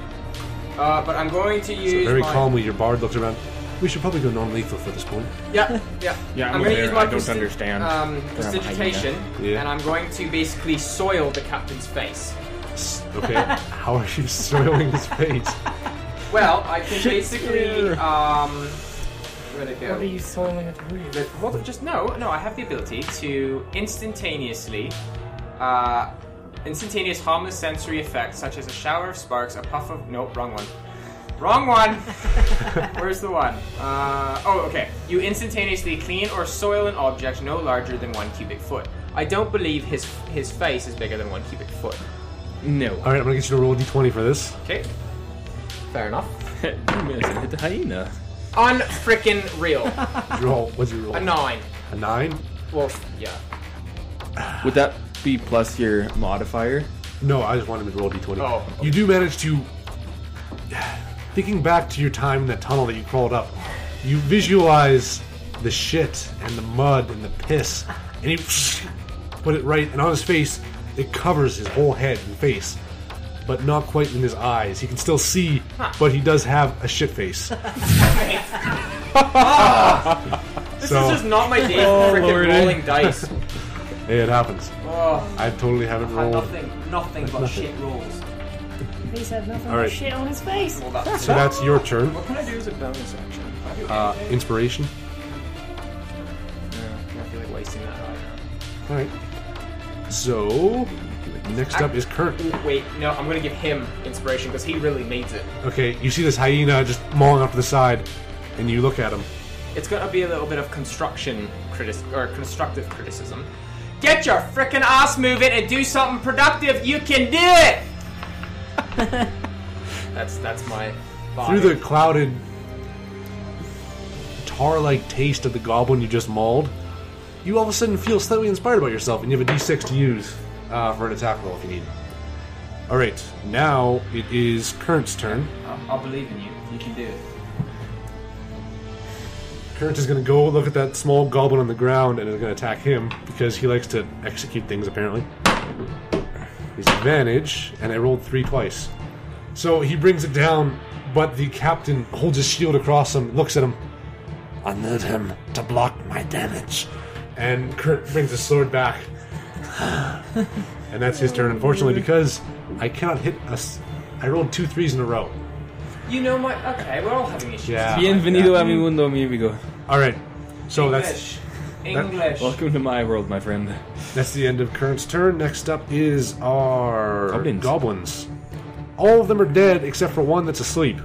But I'm going to use So very my... calmly, your bard looks around. We should probably go non-lethal for this point. Yeah. Yeah, I'm going to use my I don't understand. prestidigitation, Yeah. and I'm going to basically soil the captain's face. Okay. How are you soiling his face? Well, I can basically where'd it go? What are you soiling at the rear? Hold on, just no. I have the ability to instantaneous harmless sensory effects such as a shower of sparks, a puff of nope, wrong one. Where's the one? Okay. You instantaneously clean or soil an object no larger than 1 cubic foot. I don't believe his face is bigger than 1 cubic foot. No. All right, I'm gonna get you to roll a d20 for this. Okay. Fair enough. You managed to hit the hyena. Unfrickin' real. What'd you roll? A 9. A 9? Well, yeah. Would that be plus your modifier? No, I just wanted him to roll a d20. Oh. You do manage to... Thinking back to your time in that tunnel that you crawled up, you visualize the shit and the mud and the piss, and you put it right, and on his face, it covers his whole head and face, but not quite in his eyes. He can still see, but he does have a shit face. This is just not my day for frickin' rolling dice. Hey, it happens. Oh, I totally haven't I had rolled. nothing but Nothing. shit rolls. Face had nothing All but right. shit on his face. Well, that's So that's your turn. What can I do as a bonus action? Inspiration. I feel like wasting that right now. All right. So next up is Kyrnt. Ooh, wait, no, I'm gonna give him inspiration because he really needs it. Okay, you see this hyena just mauling off to the side, and you look at him. It's gonna be a little bit of constructive criticism. Get your frickin' ass moving and do something productive. You can do it. that's my vibe. Through the clouded, tar-like taste of the goblin you just mauled, you all of a sudden feel slightly inspired about yourself, and you have a d6 to use for an attack roll if you need. All right, now it is Kyrnt's turn. I'll believe in you. You can do it. Kyrnt is going to go look at that small goblin on the ground and is going to attack him because he likes to execute things, apparently. He's advantage, and I rolled 3 twice. So he brings it down, but the captain holds his shield across him, looks at him. I need him to block my damage. And Kyrnt brings his sword back. And that's his turn, unfortunately, because I cannot hit us. I rolled 2 3s in a row. You know my. Okay, we're all having issues. Yeah. Bienvenido a mi mundo, mi amigo. All right. So English. Welcome to my world, my friend. that's the end of Kyrnt's turn. Next up is our Goblins. All of them are dead except for one that's asleep.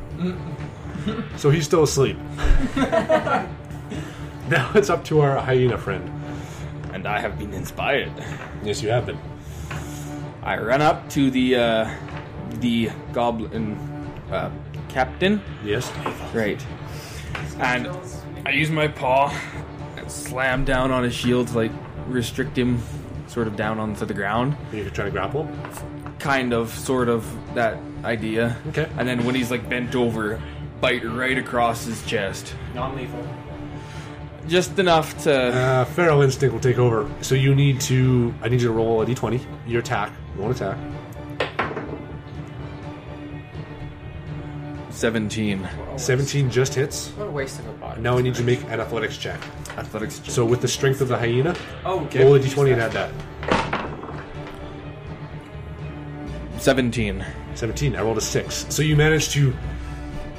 So he's still asleep. Now it's up to our hyena friend. And I have been inspired. Yes, you have been. I run up to the goblin captain. Yes. Right. And I use my paw and slam down on his shield to, like, restrict him sort of down onto the ground. You're trying to grapple? Kind of, sort of, that idea. Okay. And then when he's, like, bent over, bite right across his chest. Non-lethal. Just enough to... Feral instinct will take over. So you need to... I need you to roll a d20. Your attack. Roll an attack. 17. 17 just hits. What a waste of a body. Now I need you to make an athletics check. Athletics check. So with the strength of the hyena, Oh, roll a d20 and add that. 17. 17. I rolled a 6. So you manage to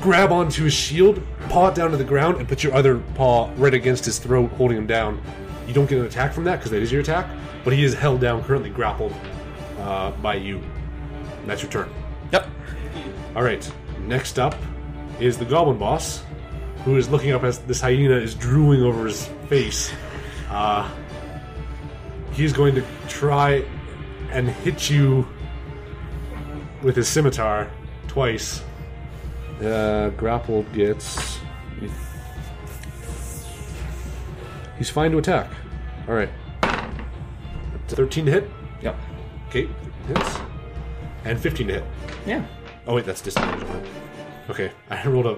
grab onto his shield, paw it down to the ground, and put your other paw right against his throat, holding him down. You don't get an attack from that, because that is your attack, but he is held down, currently grappled by you. And that's your turn. Yep. Alright, next up is the goblin boss, who is looking up as this hyena is drooling over his face. He's going to try and hit you with his scimitar twice. Grappled gets... He's fine to attack. Alright. 13 to hit? Yep. Okay, hits. And 15 to hit. Yeah. Oh wait, that's disadvantage on it. Okay, I rolled a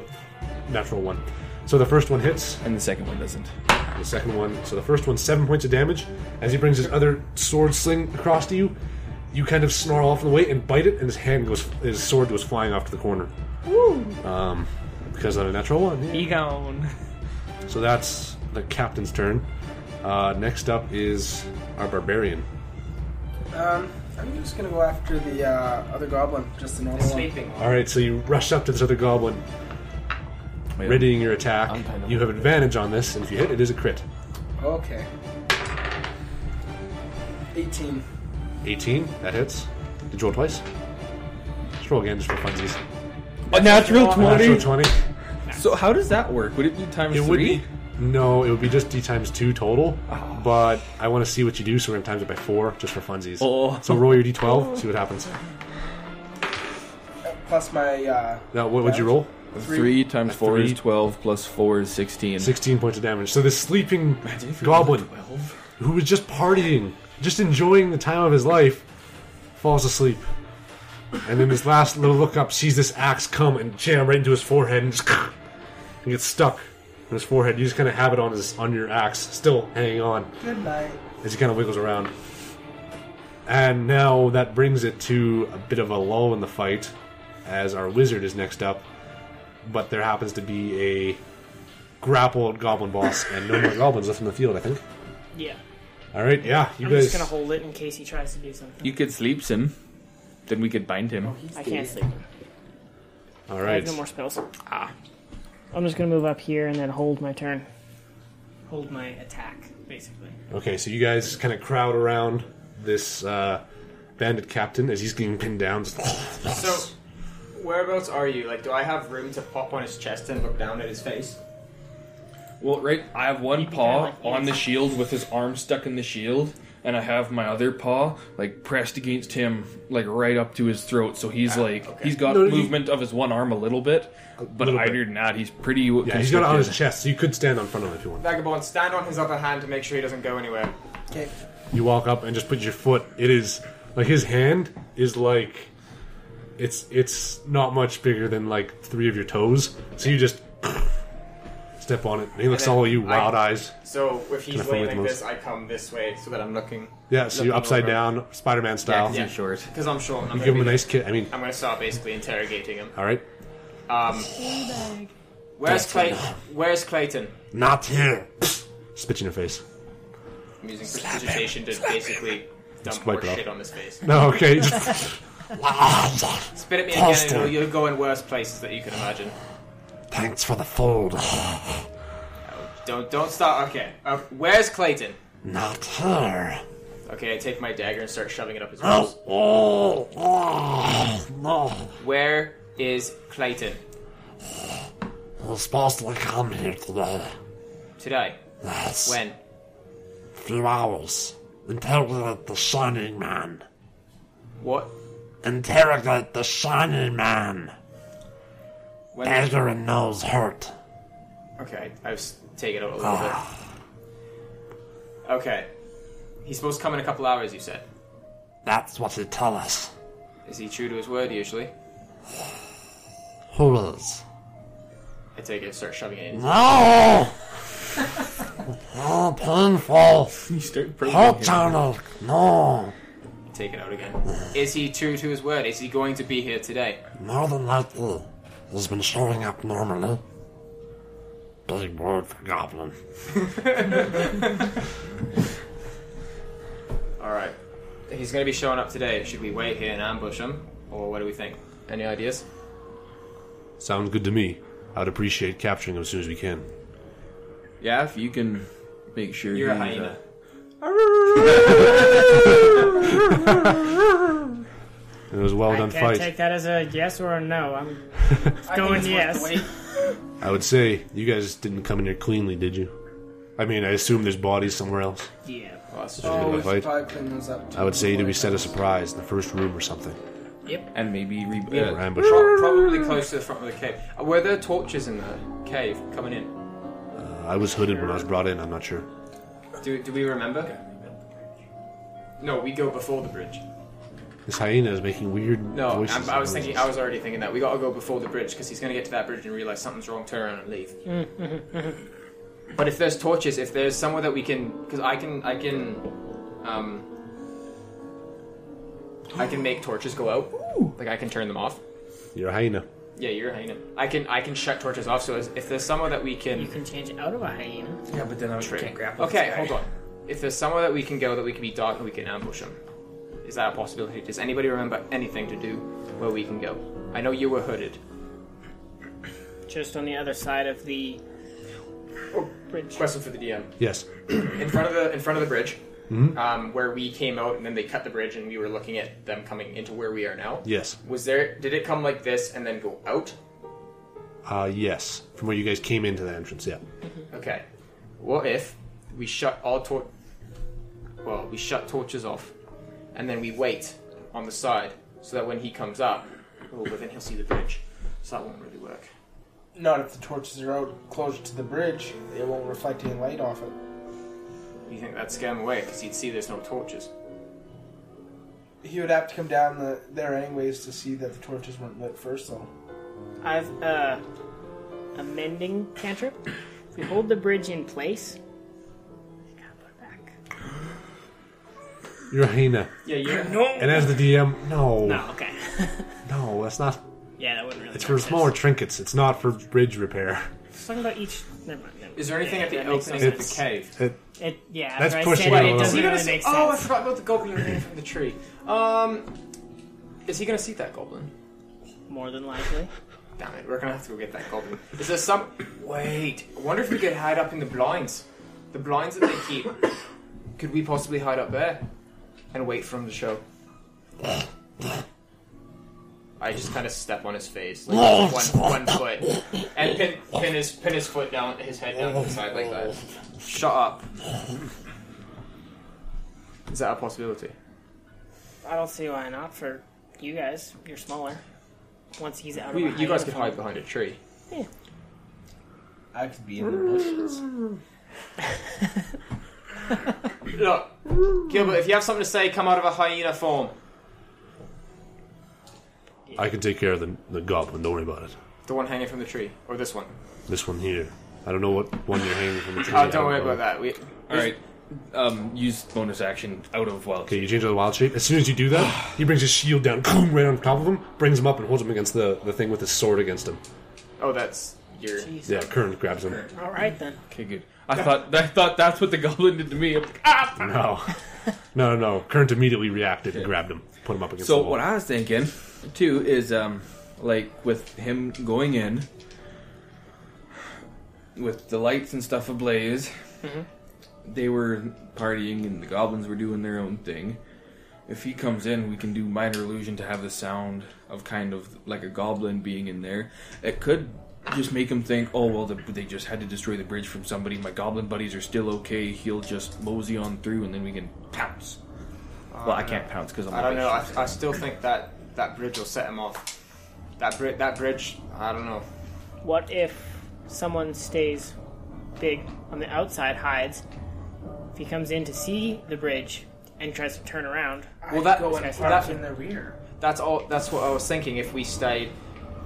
natural 1. So the first one hits, And the second one doesn't. the second one... So the first one's 7 points of damage. As he brings his other sword sling across to you, you kind of snarl off in the way and bite it, and his sword goes flying off to the corner. Woo! Because of a natural 1. Yeah. He gone. So that's the captain's turn. Next up is our barbarian. I'm just gonna go after the other goblin, just the normal one. Sleeping. Alright, so you rush up to this other goblin, readying your attack. I'm kind of- You have advantage on this, and if you hit, it is a crit. Okay. 18. 18, that hits. Did you roll twice? Just roll again, just for funsies. A natural 20? Natural 20. So how does that work? Would it be times It 3? would be. No, it would be just d times 2 total. Oh. But I want to see what you do, so we're going to times it by 4, just for funsies. Oh. So roll your d12, see what happens. Plus my, Now, what would you roll? 3 times 4 is 3. 12, plus 4 is 16. 16 points of damage. So this sleeping goblin, who was just partying, just enjoying the time of his life, falls asleep. And then this last little look up sees this axe come and jam right into his forehead and just and gets stuck in his forehead. You just kind of have it on your axe, still hanging on good night. as he kind of wiggles around. And now that brings it to a bit of a lull in the fight, as our wizard is next up. But there happens to be a grappled goblin boss and no more goblins left in the field, I think. Yeah. All right, yeah, you I'm guys. just gonna hold it in case he tries to do something. You could sleep him. Then we could bind him. I can't sleep. All I right. have no more spells. I'm just gonna move up here and then hold my turn. Hold my attack, basically. Okay, so you guys kind of crowd around this bandit captain as he's getting pinned down. So, whereabouts are you? Like, do I have room to pop on his chest and look down at his face? Well, right, I have one You'd be paw kinda like on the shield with his arm stuck in the shield, and I have my other paw like pressed against him, like right up to his throat. So he's he's got movement of his one arm a little bit, but other than that, he's pretty. Yeah, he's got it on his chest, so you could stand on front of him if you want. Vagabond, stand on his other hand to make sure he doesn't go anywhere. Okay. You walk up and just put your foot. It is like his hand is like it's not much bigger than like 3 of your toes. So you just step on it. And he looks then all at you, wild eyes. So if he's Kinda laying forward like the this, I come this way so that I'm looking. Yeah, so you're looking upside over. down, Spider-Man style. Yeah, short. Because I'm short. And I'm You give him a gonna be- nice kiss. I mean, I'm going to start basically interrogating him. all right. Where's Clayton? Where's Clayton? Not here. Spit in your face. I'm using prestidigitation to basically dump wipe more it off. shit on his face. No, okay. Just, Spit at me again and you'll go in worse places that you can imagine. thanks for the fold. Don't start. Okay. Where's Clayton? Not here. Okay, I take my dagger and start shoving it up his Oh, nose. no. Where is Clayton? We're supposed to come here today. Today. Yes. When? Few hours. Interrogate the Shining Man. What? Interrogate the Shining Man. When? Dagger and nose hurt. Okay, I've taken it out a little bit. Okay. He's supposed to come in a couple hours, you said. That's what he tell us. Is he true to his word usually? Who is? I take it and start shoving it in. No! Oh, painful. You start Hold channel. No. Take it out again. Is he true to his word? Is he going to be here today? More than likely. He's been showing up normally. Big word for goblin. Alright. He's going to be showing up today. Should we wait here and ambush him? Or what do we think? Any ideas? Sounds good to me. I'd appreciate capturing him as soon as we can. Yeah, if you can make sure You're a he's, hyena. It was a well I done can't fight. take that as a yes or a no. I'm going yes. I would say you guys didn't come in here cleanly, did you? I mean, I assume there's bodies somewhere else. Yeah. Oh, that's Oh, true. we we should probably probably clean those up. I would say do we set a surprise in the first room or something? Yep. and maybe Or ambush. Probably close to the front of the cave. Were there torches in the cave coming in? I was hooded when I was brought in, I'm not sure. Do we remember? No, we go before the bridge. This hyena is making weird No, voices. I was already thinking that. We gotta go before the bridge, because he's gonna get to that bridge and realize something's wrong, turn around and leave. But if there's torches, if there's somewhere that we can... Because I can make torches go out. Like, I can turn them off. You're a hyena. Yeah, you're a hyena. I can shut torches off, so if there's somewhere that we can... You can change it out of a hyena. Yeah, but then I True. can't grapple. Okay, hold on. If there's somewhere that we can go that we can be dark and we can ambush them, is that a possibility? Does anybody remember anything to do where we can go? I know you were hooded. Just on the other side of the bridge. Question for the DM. Yes. In front of the bridge, where we came out and then they cut the bridge and we were looking at them coming into where we are now. Yes. Did it come like this and then go out? Yes. From where you guys came into the entrance, yeah. Okay. What if we shut we shut torches off and then we wait on the side so that when he comes up, but then he'll see the bridge. So that won't really work. Not if the torches are out closer to the bridge. It won't reflect any light off it. You think that'd scare him away because he'd see there's no torches? He would have to come down there anyways to see that the torches weren't lit first, though. I've a mending cantrip. If we hold the bridge in place, you gotta put it back. You're a hyena. Yeah, you're... And as the DM, no. No, okay. No, that's not. Yeah, that wouldn't really. It's for smaller trinkets. It's not for bridge repair. Just talking about each Never mind. Is there anything at the that makes opening of the sense. cave? That's what I pushing said, it a it little doesn't bit. really make sense. Oh, I forgot about the goblin hanging from the tree. Is he gonna see that goblin? More than likely. Damn it, we're gonna have to go get that goblin. Is there some... Wait, I wonder if we could hide up in the blinds. The blinds that they keep. Could we possibly hide up there? And wait for him to show? I just kind of step on his face, like one foot, and pin his foot down, his head down to the side like that. Shut up. Is that a possibility? I don't see why not for you guys. You're smaller. Once he's out of You guys could hide behind a tree. Yeah. I could be in the bushes. Look, Gilbert, if you have something to say, come out of a hyena form. I can take care of the goblin. Don't worry about it. The one hanging from the tree, or this one. This one here. I don't know what one you're hanging from the tree. Oh, don't worry about that. Alright. Use bonus action out of wild. Okay, you change to the wild shape. As soon as you do that, he brings his shield down, right on top of him, brings him up and holds him against the thing with his sword against him. Oh, that's your... Jeez. Yeah, Kyrnt grabs him. All right then. Okay, good. I thought that's what the goblin did to me. I'm like, No. Kyrnt immediately reacted and grabbed him, put him up against the So wall. what I was thinking too is like with him going in with the lights and stuff ablaze, they were partying and the goblins were doing their own thing. If he comes in, we can do minor illusion to have the sound of kind of like a goblin being in there. It could just make him think, oh well, they just had to destroy the bridge from somebody. My goblin buddies are still okay. He'll just mosey on through and then we can pounce. Well, I can't pounce because I'm I don't know. I still think that bridge will set him off. That bridge, I don't know. What if someone stays big on the outside, hides? If he comes in to see the bridge and tries to turn around, Well, that Go and that's park in the rear. that's all. That's what I was thinking. If we stayed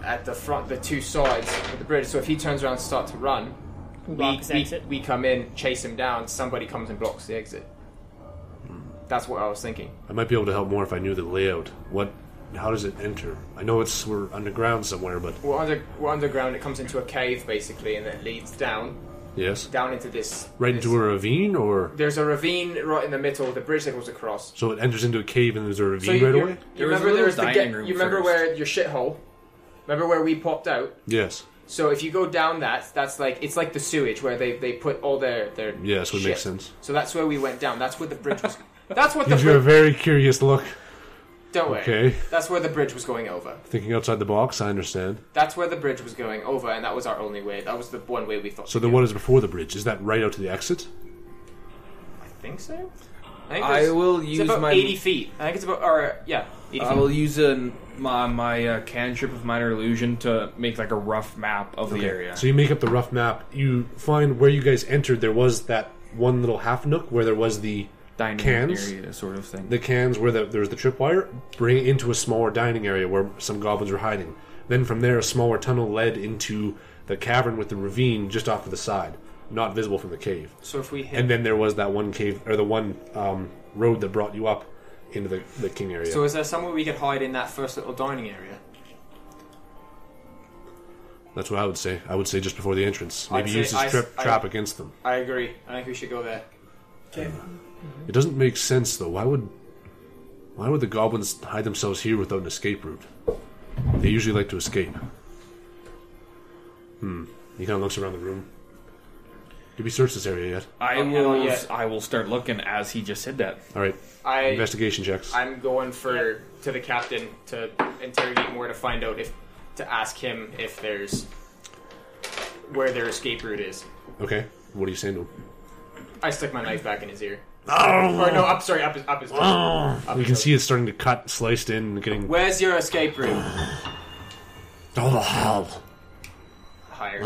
at the front, the two sides of the bridge. So if he turns around and starts to run, block his exit. we come in, chase him down. Somebody comes and blocks the exit. That's what I was thinking. I might be able to help more if I knew the layout. How does it enter? I know we're underground somewhere, but We're underground. It comes into a cave basically, and it leads down yes, into this. right into a ravine, or There's a ravine right in the middle of the bridge that goes across. so it enters into a cave and there's a So ravine right away. You There was a remember little there's the dining room You remember first. where your shithole? Remember where we popped out? Yes, So if you go down that's like it's like the sewage where they put all their yes, would shit. make sense. So that's where we went down. That's where the bridge was. That's what the Gives you a bridge. very curious look. Don't worry. Okay, That's where the bridge was going over. thinking outside the box. I understand. That's where the bridge was going over, and that was our only way. That was the one way we thought. So to then, go. what is before the bridge? Is that right out to the exit? I think so. I think I there's- will It's use about my. 80 feet. I think it's about. Or yeah, 80 I feet. will use my cantrip of minor illusion to make like a rough map of the area. So you make up the rough map. You find where you guys entered. There was that one little half nook where there was the Dining cans. area sort of thing. The cans where there was the tripwire. Bring it into a smaller dining area where some goblins were hiding. Then from there, a smaller tunnel led into the cavern with the ravine just off to the side, not visible from the cave. So if we hit. And then there was that one cave, or the one road that brought you up into the king area. So is there somewhere we could hide in that first little dining area? That's what I would say. I would say just before the entrance. Maybe I'd use say this trap against them. I agree. I think we should go there. Okay. It doesn't make sense though. Why would the goblins hide themselves here without an escape route? They usually like to escape. He kind of looks around the room. Did we search this area yet? I will start looking as he just said that. All right. Investigation checks. I'm going to the captain to interrogate more to find out to ask him if there's where their escape route is. Okay. What are you saying to him? I stick my knife back in his ear. Or no, up his throat. You can see it's starting to cut, sliced in, and getting Where's your escape route? oh the hell. Higher.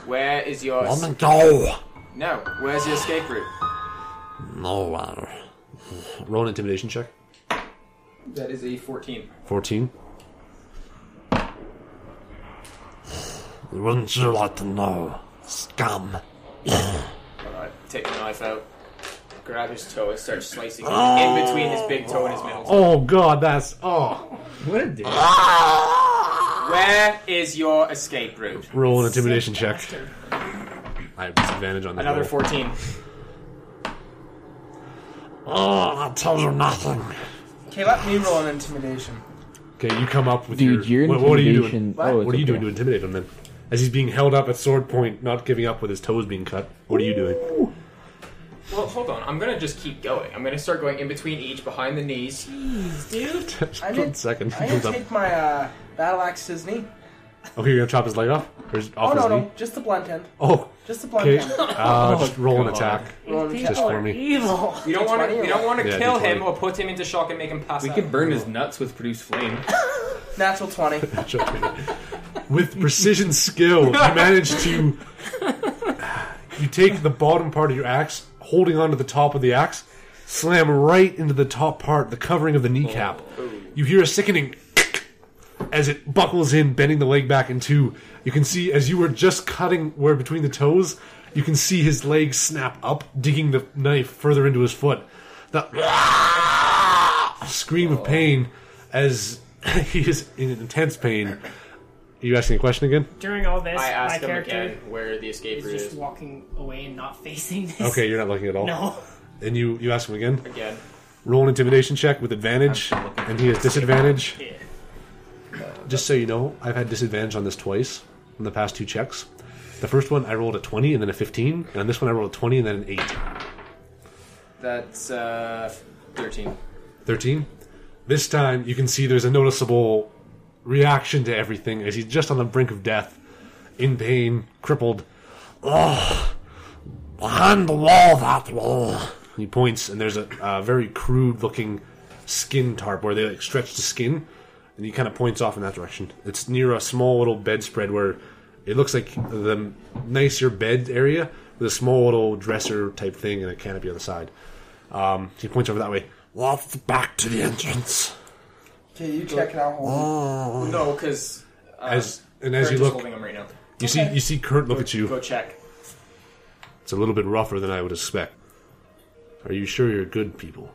Where is your go. No, where's your escape route? No. Roll an intimidation check. That is a 14. 14. Wouldn't you like to know, scum? Alright, take the knife out. Grab his toe and start slicing in between his big toe and his middle toe. Oh god, that's What a dick. Where is your escape route? Roll an intimidation check. Bastard. I have disadvantage on that. Another roll. 14. Oh, I'll tell you nothing. Okay, let me roll an intimidation. Okay, you come up with Dude, your what are you doing? intimidation... What? Oh, it's What are you okay. doing to intimidate him then? As he's being held up at sword point, not giving up with his toes being cut. What are you doing? Well, hold on. I'm gonna just keep going. I'm gonna start going in between each, behind the knees. Dude. One second. I'm gonna take my battle axe to his knee. Okay, you're gonna chop his leg off? Or is it off Oh, his no, knee? no. Just the blunt end. Oh, Just the blunt okay. end. Just roll an God. attack. Roll an These attack. Just people for are me. evil. We don't want to. 20 We don't want to Yeah, kill D20. him or put him into shock and make him pass We out. could burn his nuts with produce flame. Natural 20. With precision skill, you manage to... You take the bottom part of your axe, holding onto the top of the axe, slam right into the top part, the covering of the kneecap. You hear a sickening as it buckles in, bending the leg back in two. You can see, as you were just cutting where between the toes, you can see his leg snap up, digging the knife further into his foot. The scream of pain as he is in intense pain. Are you asking a question again? During all this, I my asked him character again where the escape is route just is. walking away and not facing this. Okay, you're not looking at all. No. And you ask him again? Again. Roll an intimidation check with advantage, and he has disadvantage. Yeah. Just so you know, I've had disadvantage on this twice in the past two checks. The first one, I rolled a 20 and then a 15, and on this one, I rolled a 20 and then an 8. That's 13. 13. This time, you can see there's a noticeable reaction to everything as he's just on the brink of death, in pain, crippled. Oh, behind the wall, that wall. He points, and there's a very crude-looking skin tarp where they like stretch the skin, and he kind of points off in that direction. It's near a small little bedspread where it looks like the nicer bed area with a small little dresser type thing and a canopy on the side. He points over that way. Walk back to the entrance. Okay, you check it out. Hold No, because As you Kyrnt is look, holding him right now. you see Kyrnt look at you. Go check. It's a little bit rougher than I would expect. Are you sure you're good people?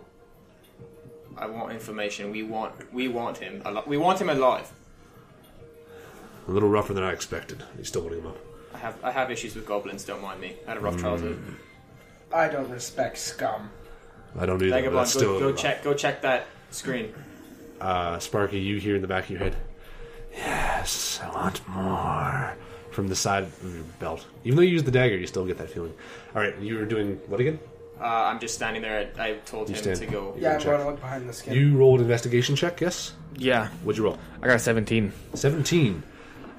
I want information. We want him. We want him alive. A little rougher than I expected. He's still holding him up. I have issues with goblins. Don't mind me. I had a rough childhood. I don't respect scum. I don't either. But Vagabond, that's still a go little rough. check that screen. Sparky, you hear in the back of your head, yes, I want more. From the side of your belt. Even though you use the dagger, you still get that feeling. Alright, you were doing what again? I'm just standing there. I told You him stand. to go. Yeah, I'm check. going to look behind the skin. You rolled an investigation check, yes? Yeah, What'd you roll? I got a 17. 17.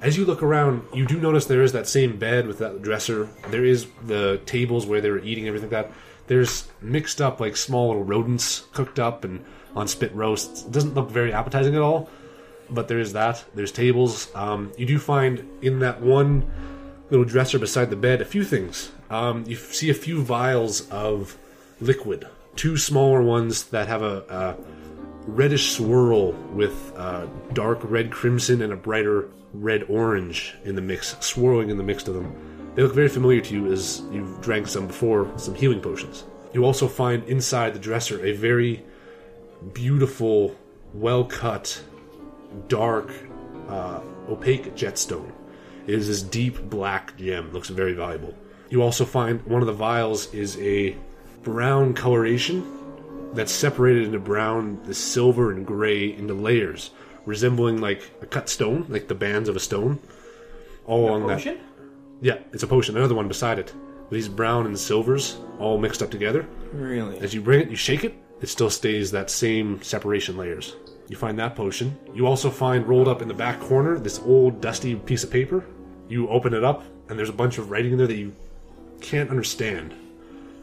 As you look around, you do notice there is that same bed with that dresser. There is the tables where they were eating, everything like that. There's mixed up, like, small little rodents cooked up and on spit roasts. It doesn't look very appetizing at all, but there is that. There's tables. You do find in that one little dresser beside the bed a few things. You see a few vials of liquid. Two smaller ones that have a reddish swirl with dark red crimson and a brighter red orange in the mix, swirling in the mix of them. They look very familiar to you as you've drank some before, some healing potions. You also find inside the dresser a very beautiful, well-cut, dark, opaque jetstone. It is this deep black gem. Looks very valuable. You also find one of the vials is a brown coloration that's separated into brown, the silver and gray into layers, resembling like a cut stone, like the bands of a stone. All along that. Potion? Yeah, it's a potion. Another one beside it. With these brown and silvers all mixed up together. Really? As you bring it, you shake it, it still stays that same separation layers. You find that potion. You also find rolled up in the back corner this old dusty piece of paper. You open it up, and there's a bunch of writing in there that you can't understand.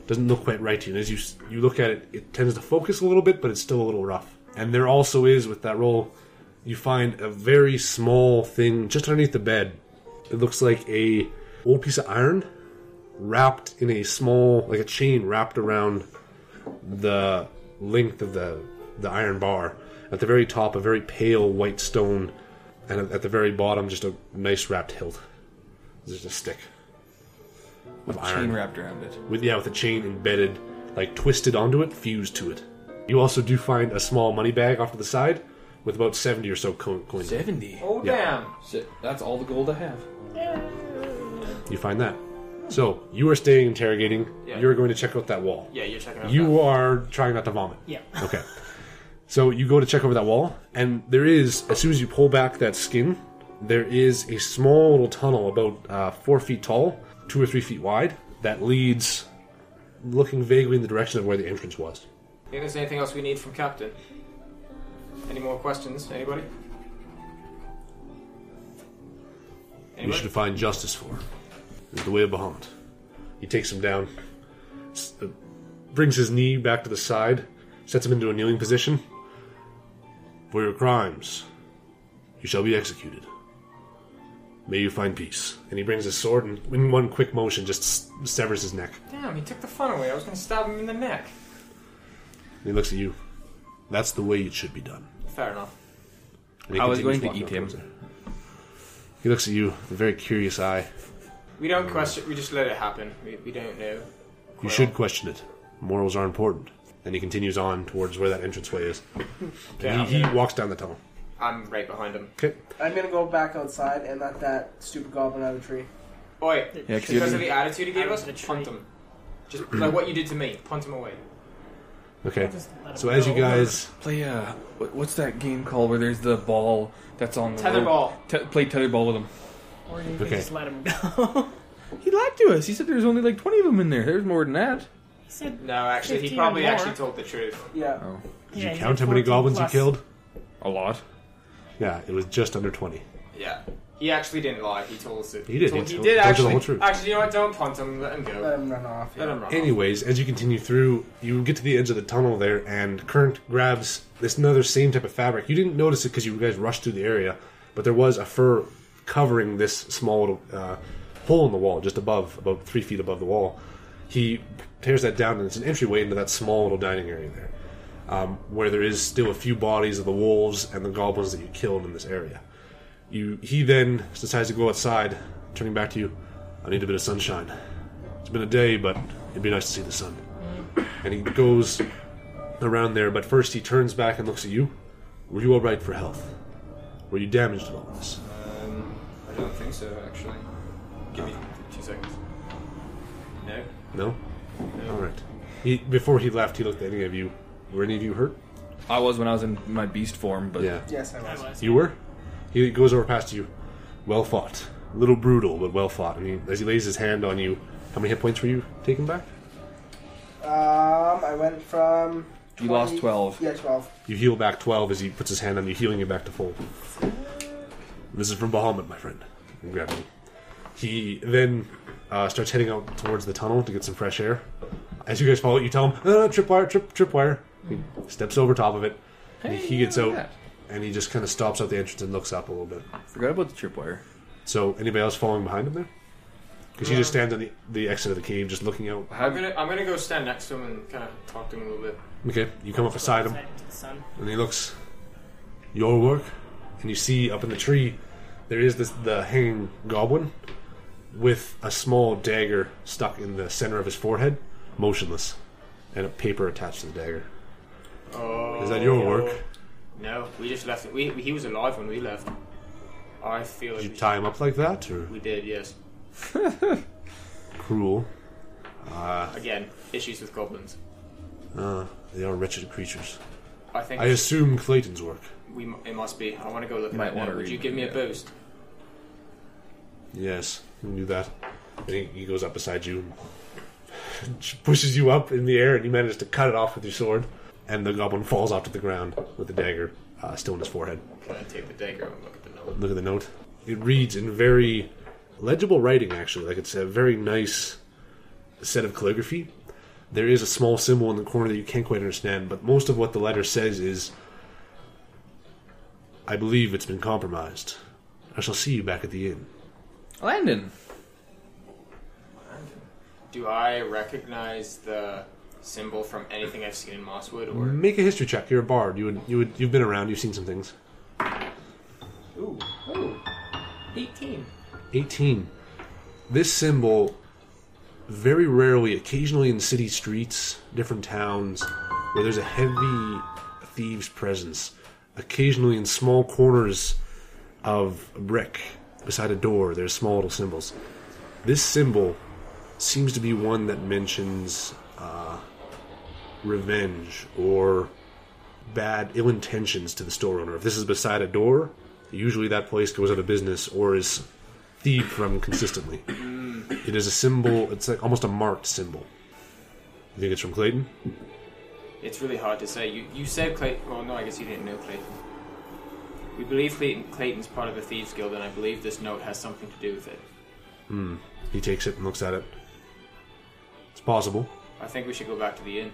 Doesn't look quite right to you. And as you look at it, it tends to focus a little bit, but it's still a little rough. And there also is, with that roll, you find a very small thing just underneath the bed. It looks like a old piece of iron wrapped in a small, like a chain wrapped around the length of the iron bar. At the very top, a very pale white stone, and at the very bottom, just a nice wrapped hilt. There's a stick of Chain iron wrapped around it. with a chain embedded, like twisted onto it, fused to it. You also do find a small money bag off to the side with about 70 or so coins. 70. Oh, Yeah. damn. Shit, that's all the gold I have. You find that. So, you are staying interrogating. Yeah. You're going to check out that wall. Yeah, you're checking out You are trying not to vomit. Yeah. Okay. So, you go to check over that wall, and there is, as soon as you pull back that skin, there is a small little tunnel about 4 feet tall, 2 or 3 feet wide, that leads, looking vaguely in the direction of where the entrance was. Think there's anything else we need from Captain? Any more questions? Anybody? You should find justice for. Is the way of Bahamut. He takes him down, brings his knee back to the side, sets him into a kneeling position. For your crimes, you shall be executed. May you find peace. And he brings his sword and, in one quick motion, just severs his neck. Damn, he took the fun away. I was going to stab him in the neck. And he looks at you. That's the way it should be done. Fair enough. And he I was continues going to walking eat towards him. there. He looks at you with a very curious eye. We don't question. We just let it happen. We don't know. You should question it. Morals are important. And he continues on towards where that entranceway is. Okay, And he walks down the tunnel. I'm right behind him. Okay. I'm gonna go back outside and let that stupid goblin out of the tree. Oi, Yeah, 'cause because you- of the attitude he gave Out us, of the punt tree. him. Just like what you did to me. Punt him away. Okay. Just let him So as you go. guys... Play what's that game called where there's the ball that's on the Tetherball. Play tetherball with him. Or you can Okay. just let him go. He lied to us. He said there's only like 20 of them in there. There's more than that. He said, No, actually, he 15 probably or more. actually told the truth. Yeah. Oh, Did yeah, you he count said how many 14 goblins plus. you killed? a lot. Yeah, it was just under 20. Yeah. He actually didn't lie. He told us it. He did. He He told did you the actually. whole truth. Actually, you know what? Don't punt him. Let him Let go. him run off. Let Yeah. him run. Anyways, as you continue through, you get to the edge of the tunnel there, and Kyrnt grabs this another same type of fabric. You didn't notice it because you guys rushed through the area, but there was a fur covering this small little hole in the wall, just above, about 3 feet above the wall. He tears that down, and it's an entryway into that small little dining area there, where there is still a few bodies of the wolves and the goblins that you killed in this area. He then decides to go outside, turning back to you. I need a bit of sunshine. It's been a day, but it'd be nice to see the sun. And he goes around there, but first he turns back and looks at you. Were you alright for health? Were you damaged at all in this? I don't think so, actually. Give me 2 seconds. No. No? Alright. Before he left, he looked at any of you. Were any of you hurt? I was when I was in my beast form, but Yeah. Yes, I I was. was. You were? He goes over past you. Well fought. A little brutal, but well fought. I mean, as he lays his hand on you, how many hit points were you taking back? I went from. You lost 12. Yeah, 12. You heal back 12 as he puts his hand on you, healing you back to full. This is from Bahamut, my friend. And grab him. He then starts heading out towards the tunnel to get some fresh air. As you guys follow, you tell him, tripwire. He steps over top of it. And he gets look out, at that. and he just kind of stops out the entrance and looks up a little bit. Forgot about the tripwire. So, anybody else following behind him there? Because he just stands on the exit of the cave, just looking out. I'm gonna go stand next to him and kind of talk to him a little bit. Okay, you come up beside him, Outside to the sun. and he looks, your work? And you see up in the tree, there is the hanging goblin with a small dagger stuck in the center of his forehead, motionless, and a paper attached to the dagger. Oh. Is that your work? No, we just left it. He was alive when we left. I feel Did like you tie him up like that, or we did, yes. cruel? Again, issues with goblins. They are wretched creatures. I think I assume Clayton's work. it must be. I want to go look at Might it now. wanna Would read you give me a it. boost? Yes, you can do that. And he goes up beside you and pushes you up in the air, and you manage to cut it off with your sword. And the goblin falls off to the ground with the dagger still in his forehead. Can I take the dagger and look at the note? Look at the note. It reads in very legible writing, actually. Like, it's a very nice set of calligraphy. There is a small symbol in the corner that you can't quite understand, but most of what the letter says is, I believe it's been compromised. I shall see you back at the inn. Landon. Do I recognize the symbol from anything I've seen in Mosswood? Or Make a history check. You're a bard. You've been around. You've seen some things. ooh, 18. 18. This symbol, very rarely, occasionally in city streets, different towns, where there's a heavy thieves' presence, occasionally in small corners of a brick beside a door, there's small little symbols. This symbol seems to be one that mentions revenge or bad ill intentions to the store owner. If this is beside a door, usually that place goes out of business or is thieved from consistently. It is a symbol, it's like almost a marked symbol. You think it's from Clayton? It's really hard to say. You said Clayton. Well, no, I guess you didn't know Clayton. We believe Clayton's part of a thieves guild, and I believe this note has something to do with it. He takes it and looks at it. It's possible. I think we should go back to the inn.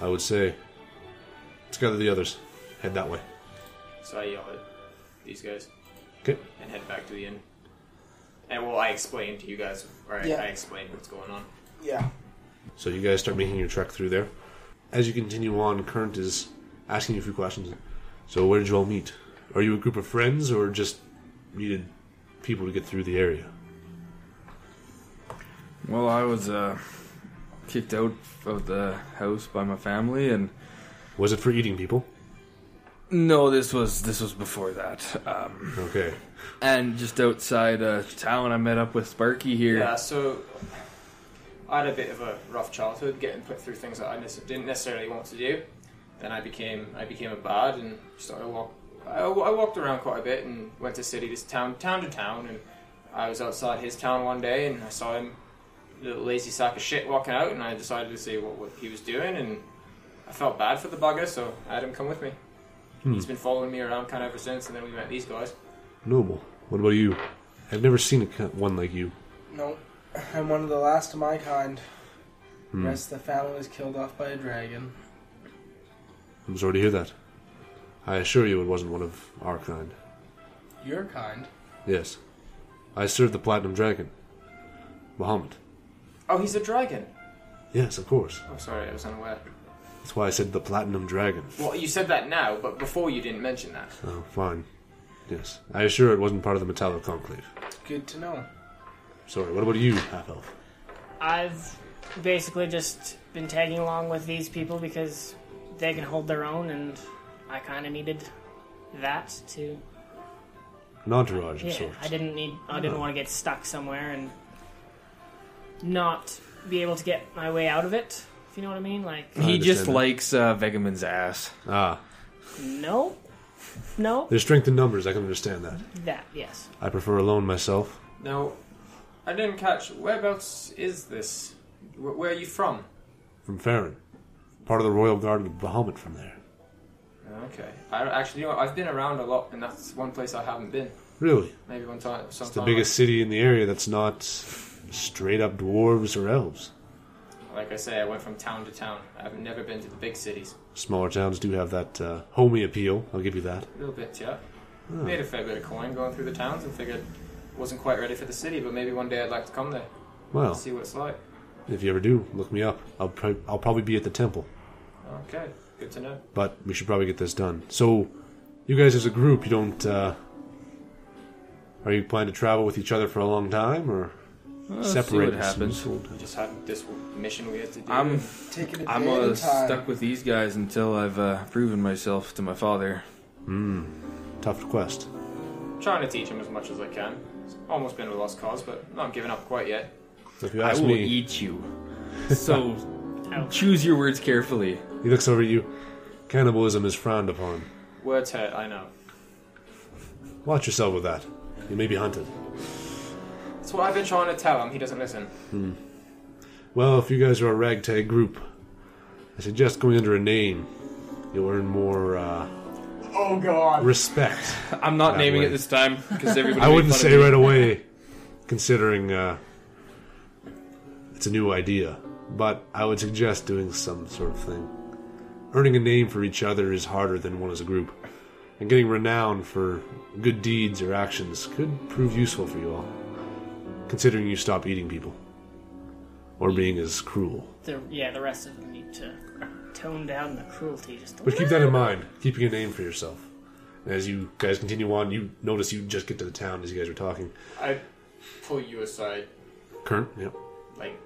I would say. Let's gather the others. Head that way. So I yell at these guys. Okay. And head back to the inn. And well, I explain to you guys, or I explain what's going on. Yeah. So you guys start making your trek through there. As you continue on, Kyrnt is asking you a few questions. So where did you all meet? Are you a group of friends or just needed people to get through the area? Well, I was kicked out of the house by my family, and Was it for eating people? no, this was before that. Okay. And just outside town, I met up with Sparky here. Yeah, so I had a bit of a rough childhood, getting put through things that I didn't necessarily want to do. Then I became a bad and started I walked around quite a bit and went to city to town to town, and I was outside his town one day and I saw him, a little lazy sack of shit, walking out, and I decided to see what he was doing, and I felt bad for the bugger, so I had him come with me. He's been following me around kind of ever since, and then we met these guys. Noble. What about you? I've never seen one like you. No, I'm one of the last of my kind. The rest of the family was killed off by a dragon. I'm sorry to hear that. I assure you it wasn't one of our kind. Your kind? Yes. I served the Platinum Dragon. Bahamut. Oh, he's a dragon. Yes, of course. Oh, sorry, I was unaware. That's why I said the Platinum Dragon. Well, you said that now, but before you didn't mention that. Oh, fine. Yes. I assure it wasn't part of the Metallic Conclave. Good to know. Sorry, what about you, Half-Elf? I've basically just been tagging along with these people because they can hold their own, and I kind of needed that to. An entourage of Yeah, sorts. I didn't want to get stuck somewhere and not be able to get my way out of it. If you know what I mean, like. He just that. likes Vegaman's ass. Ah. No. There's strength in numbers, I can understand that. That yes. I prefer alone myself. Now, I didn't catch, whereabouts is this? Where are you from? From Farron. Part of the Royal Guard of Bahamut from there. Okay. I've been around a lot, and that's one place I haven't been. Really? Maybe one time. It's the biggest city in the area that's not straight up dwarves or elves. Like I say, I went from town to town. I've never been to the big cities. Smaller towns do have that homey appeal, I'll give you that. A little bit, yeah. Made a fair bit of coin going through the towns and figured wasn't quite ready for the city, but maybe one day I'd like to come there. Well, See what it's like. if you ever do, look me up. I'll probably be at the temple. Okay, good to know. But we should probably get this done. So, you guys as a group, you don't... are you planning to travel with each other for a long time, or separate? See what happens. We just had this mission we had to do. I'm Taking it day at a time. stuck with these guys until I've proven myself to my father. Tough quest. trying to teach him as much as I can. It's almost been a lost cause, but not giving up quite yet. If you I ask will me, eat you. So choose your words carefully. he looks over at you. Cannibalism is frowned upon. Words hurt, I know. Watch yourself with that. You may be hunted. That's what I've been trying to tell him. He doesn't listen. Well, if you guys are a ragtag group, I suggest going under a name. You'll earn more Oh God! respect. I'm not That naming way. it this time because everybody. I made wouldn't fun say of me. right away, considering it's a new idea. But I would suggest doing some sort of thing. Earning a name for each other is harder than one as a group. And getting renowned for good deeds or actions could prove useful for you all. Considering you stop eating people. Or being as cruel. The rest of them need to tone down the cruelty just a But keep that in mind, keeping a name for yourself. And as you guys continue on, you notice you just get to the town as you guys are talking. I pull you aside, Kyrnt, yep. like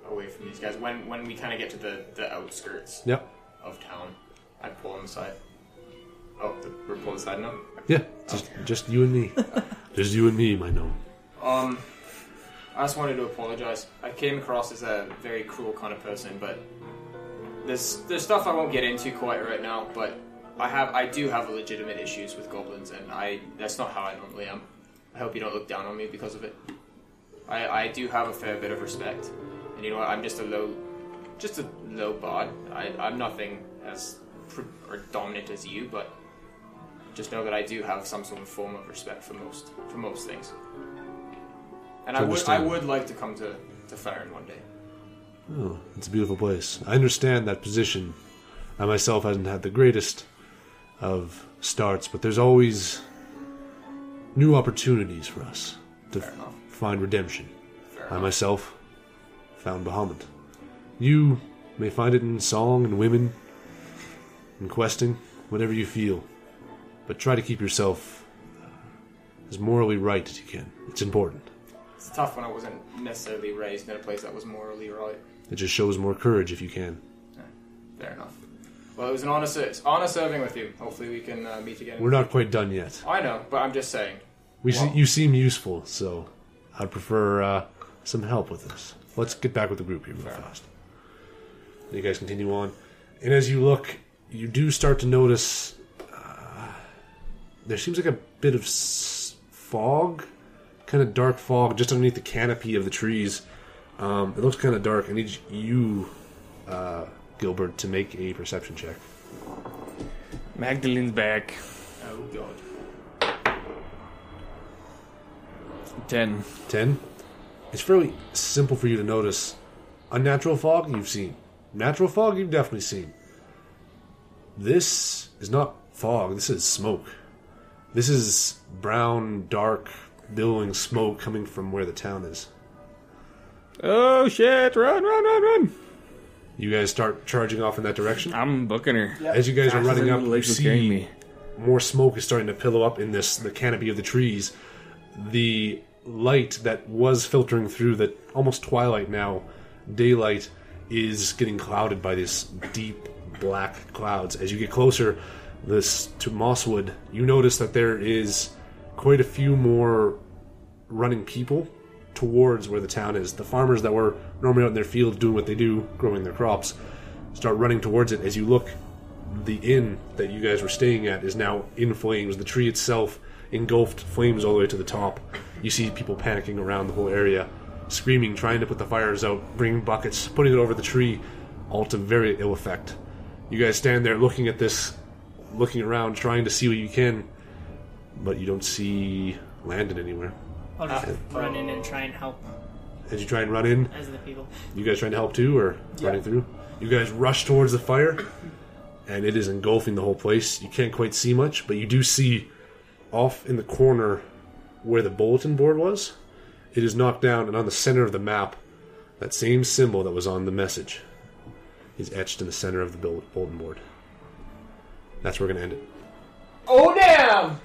away from these guys. When we kind of get to the outskirts Yep. of town, I pull him aside. Oh, we're pulling the side now? Yeah, just you and me. Just you and me, my gnome. I just wanted to apologize. I came across as a very cruel kind of person, but there's stuff I won't get into quite right now, but I do have legitimate issues with goblins, and that's not how I normally am. I hope you don't look down on me because of it. I do have a fair bit of respect, and you know what? I'm just a low bard. I'm nothing as dominant as you, but just know that I do have some sort of form of respect for most things. And I would like to come to Fyron one day. Oh, it's a beautiful place. I understand that position. I myself haven't had the greatest of starts, but there's always new opportunities for us to find redemption. I myself found Bahamut. You may find it in song and women, in questing, whatever you feel. But try to keep yourself as morally right as you can. It's important. It's tough when I wasn't necessarily raised in a place that was morally right. It just shows more courage if you can. Yeah, fair enough. Well, it was an honor serving with you. Hopefully we can meet again. We're not quite done yet. I know, but I'm just saying. You seem useful, so I'd prefer some help with this. Let's get back with the group here real fast. You guys continue on. And as you look, you do start to notice there seems like a bit of fog, kind of dark fog, just underneath the canopy of the trees. It looks kind of dark. I need you, Gilbert, to make a perception check. Magdalene's back. Oh, God. 10. 10? It's fairly simple for you to notice. Unnatural fog, you've seen. Natural fog, you've definitely seen. This is not fog, this is smoke. This is brown, dark, billowing smoke coming from where the town is. Oh shit, run! You guys start charging off in that direction? I'm booking her. Yep. As you guys are running up, you see me. more smoke is starting to pillow up in the canopy of the trees. The light that was filtering through the almost twilight now, daylight, is getting clouded by these deep black clouds. As you get closer to Mosswood, you notice that there is quite a few more running people towards where the town is. The farmers that were normally out in their fields doing what they do, growing their crops, start running towards it. As you look, the inn that you guys were staying at is now in flames. The tree itself engulfed flames all the way to the top. You see people panicking around the whole area, screaming, trying to put the fires out, bringing buckets, putting it over the tree, all to very ill effect. You guys stand there looking at this, looking around, trying to see what you can, but you don't see Landon anywhere. I'll just run in and try and help. As you try and run in, As the people. you guys trying to help too, or running through? You guys rush towards the fire, and it is engulfing the whole place. You can't quite see much, but you do see off in the corner where the bulletin board was, it is knocked down, and on the center of the map, that same symbol that was on the message is etched in the center of the bulletin board. That's where we're going to end it. Oh, damn!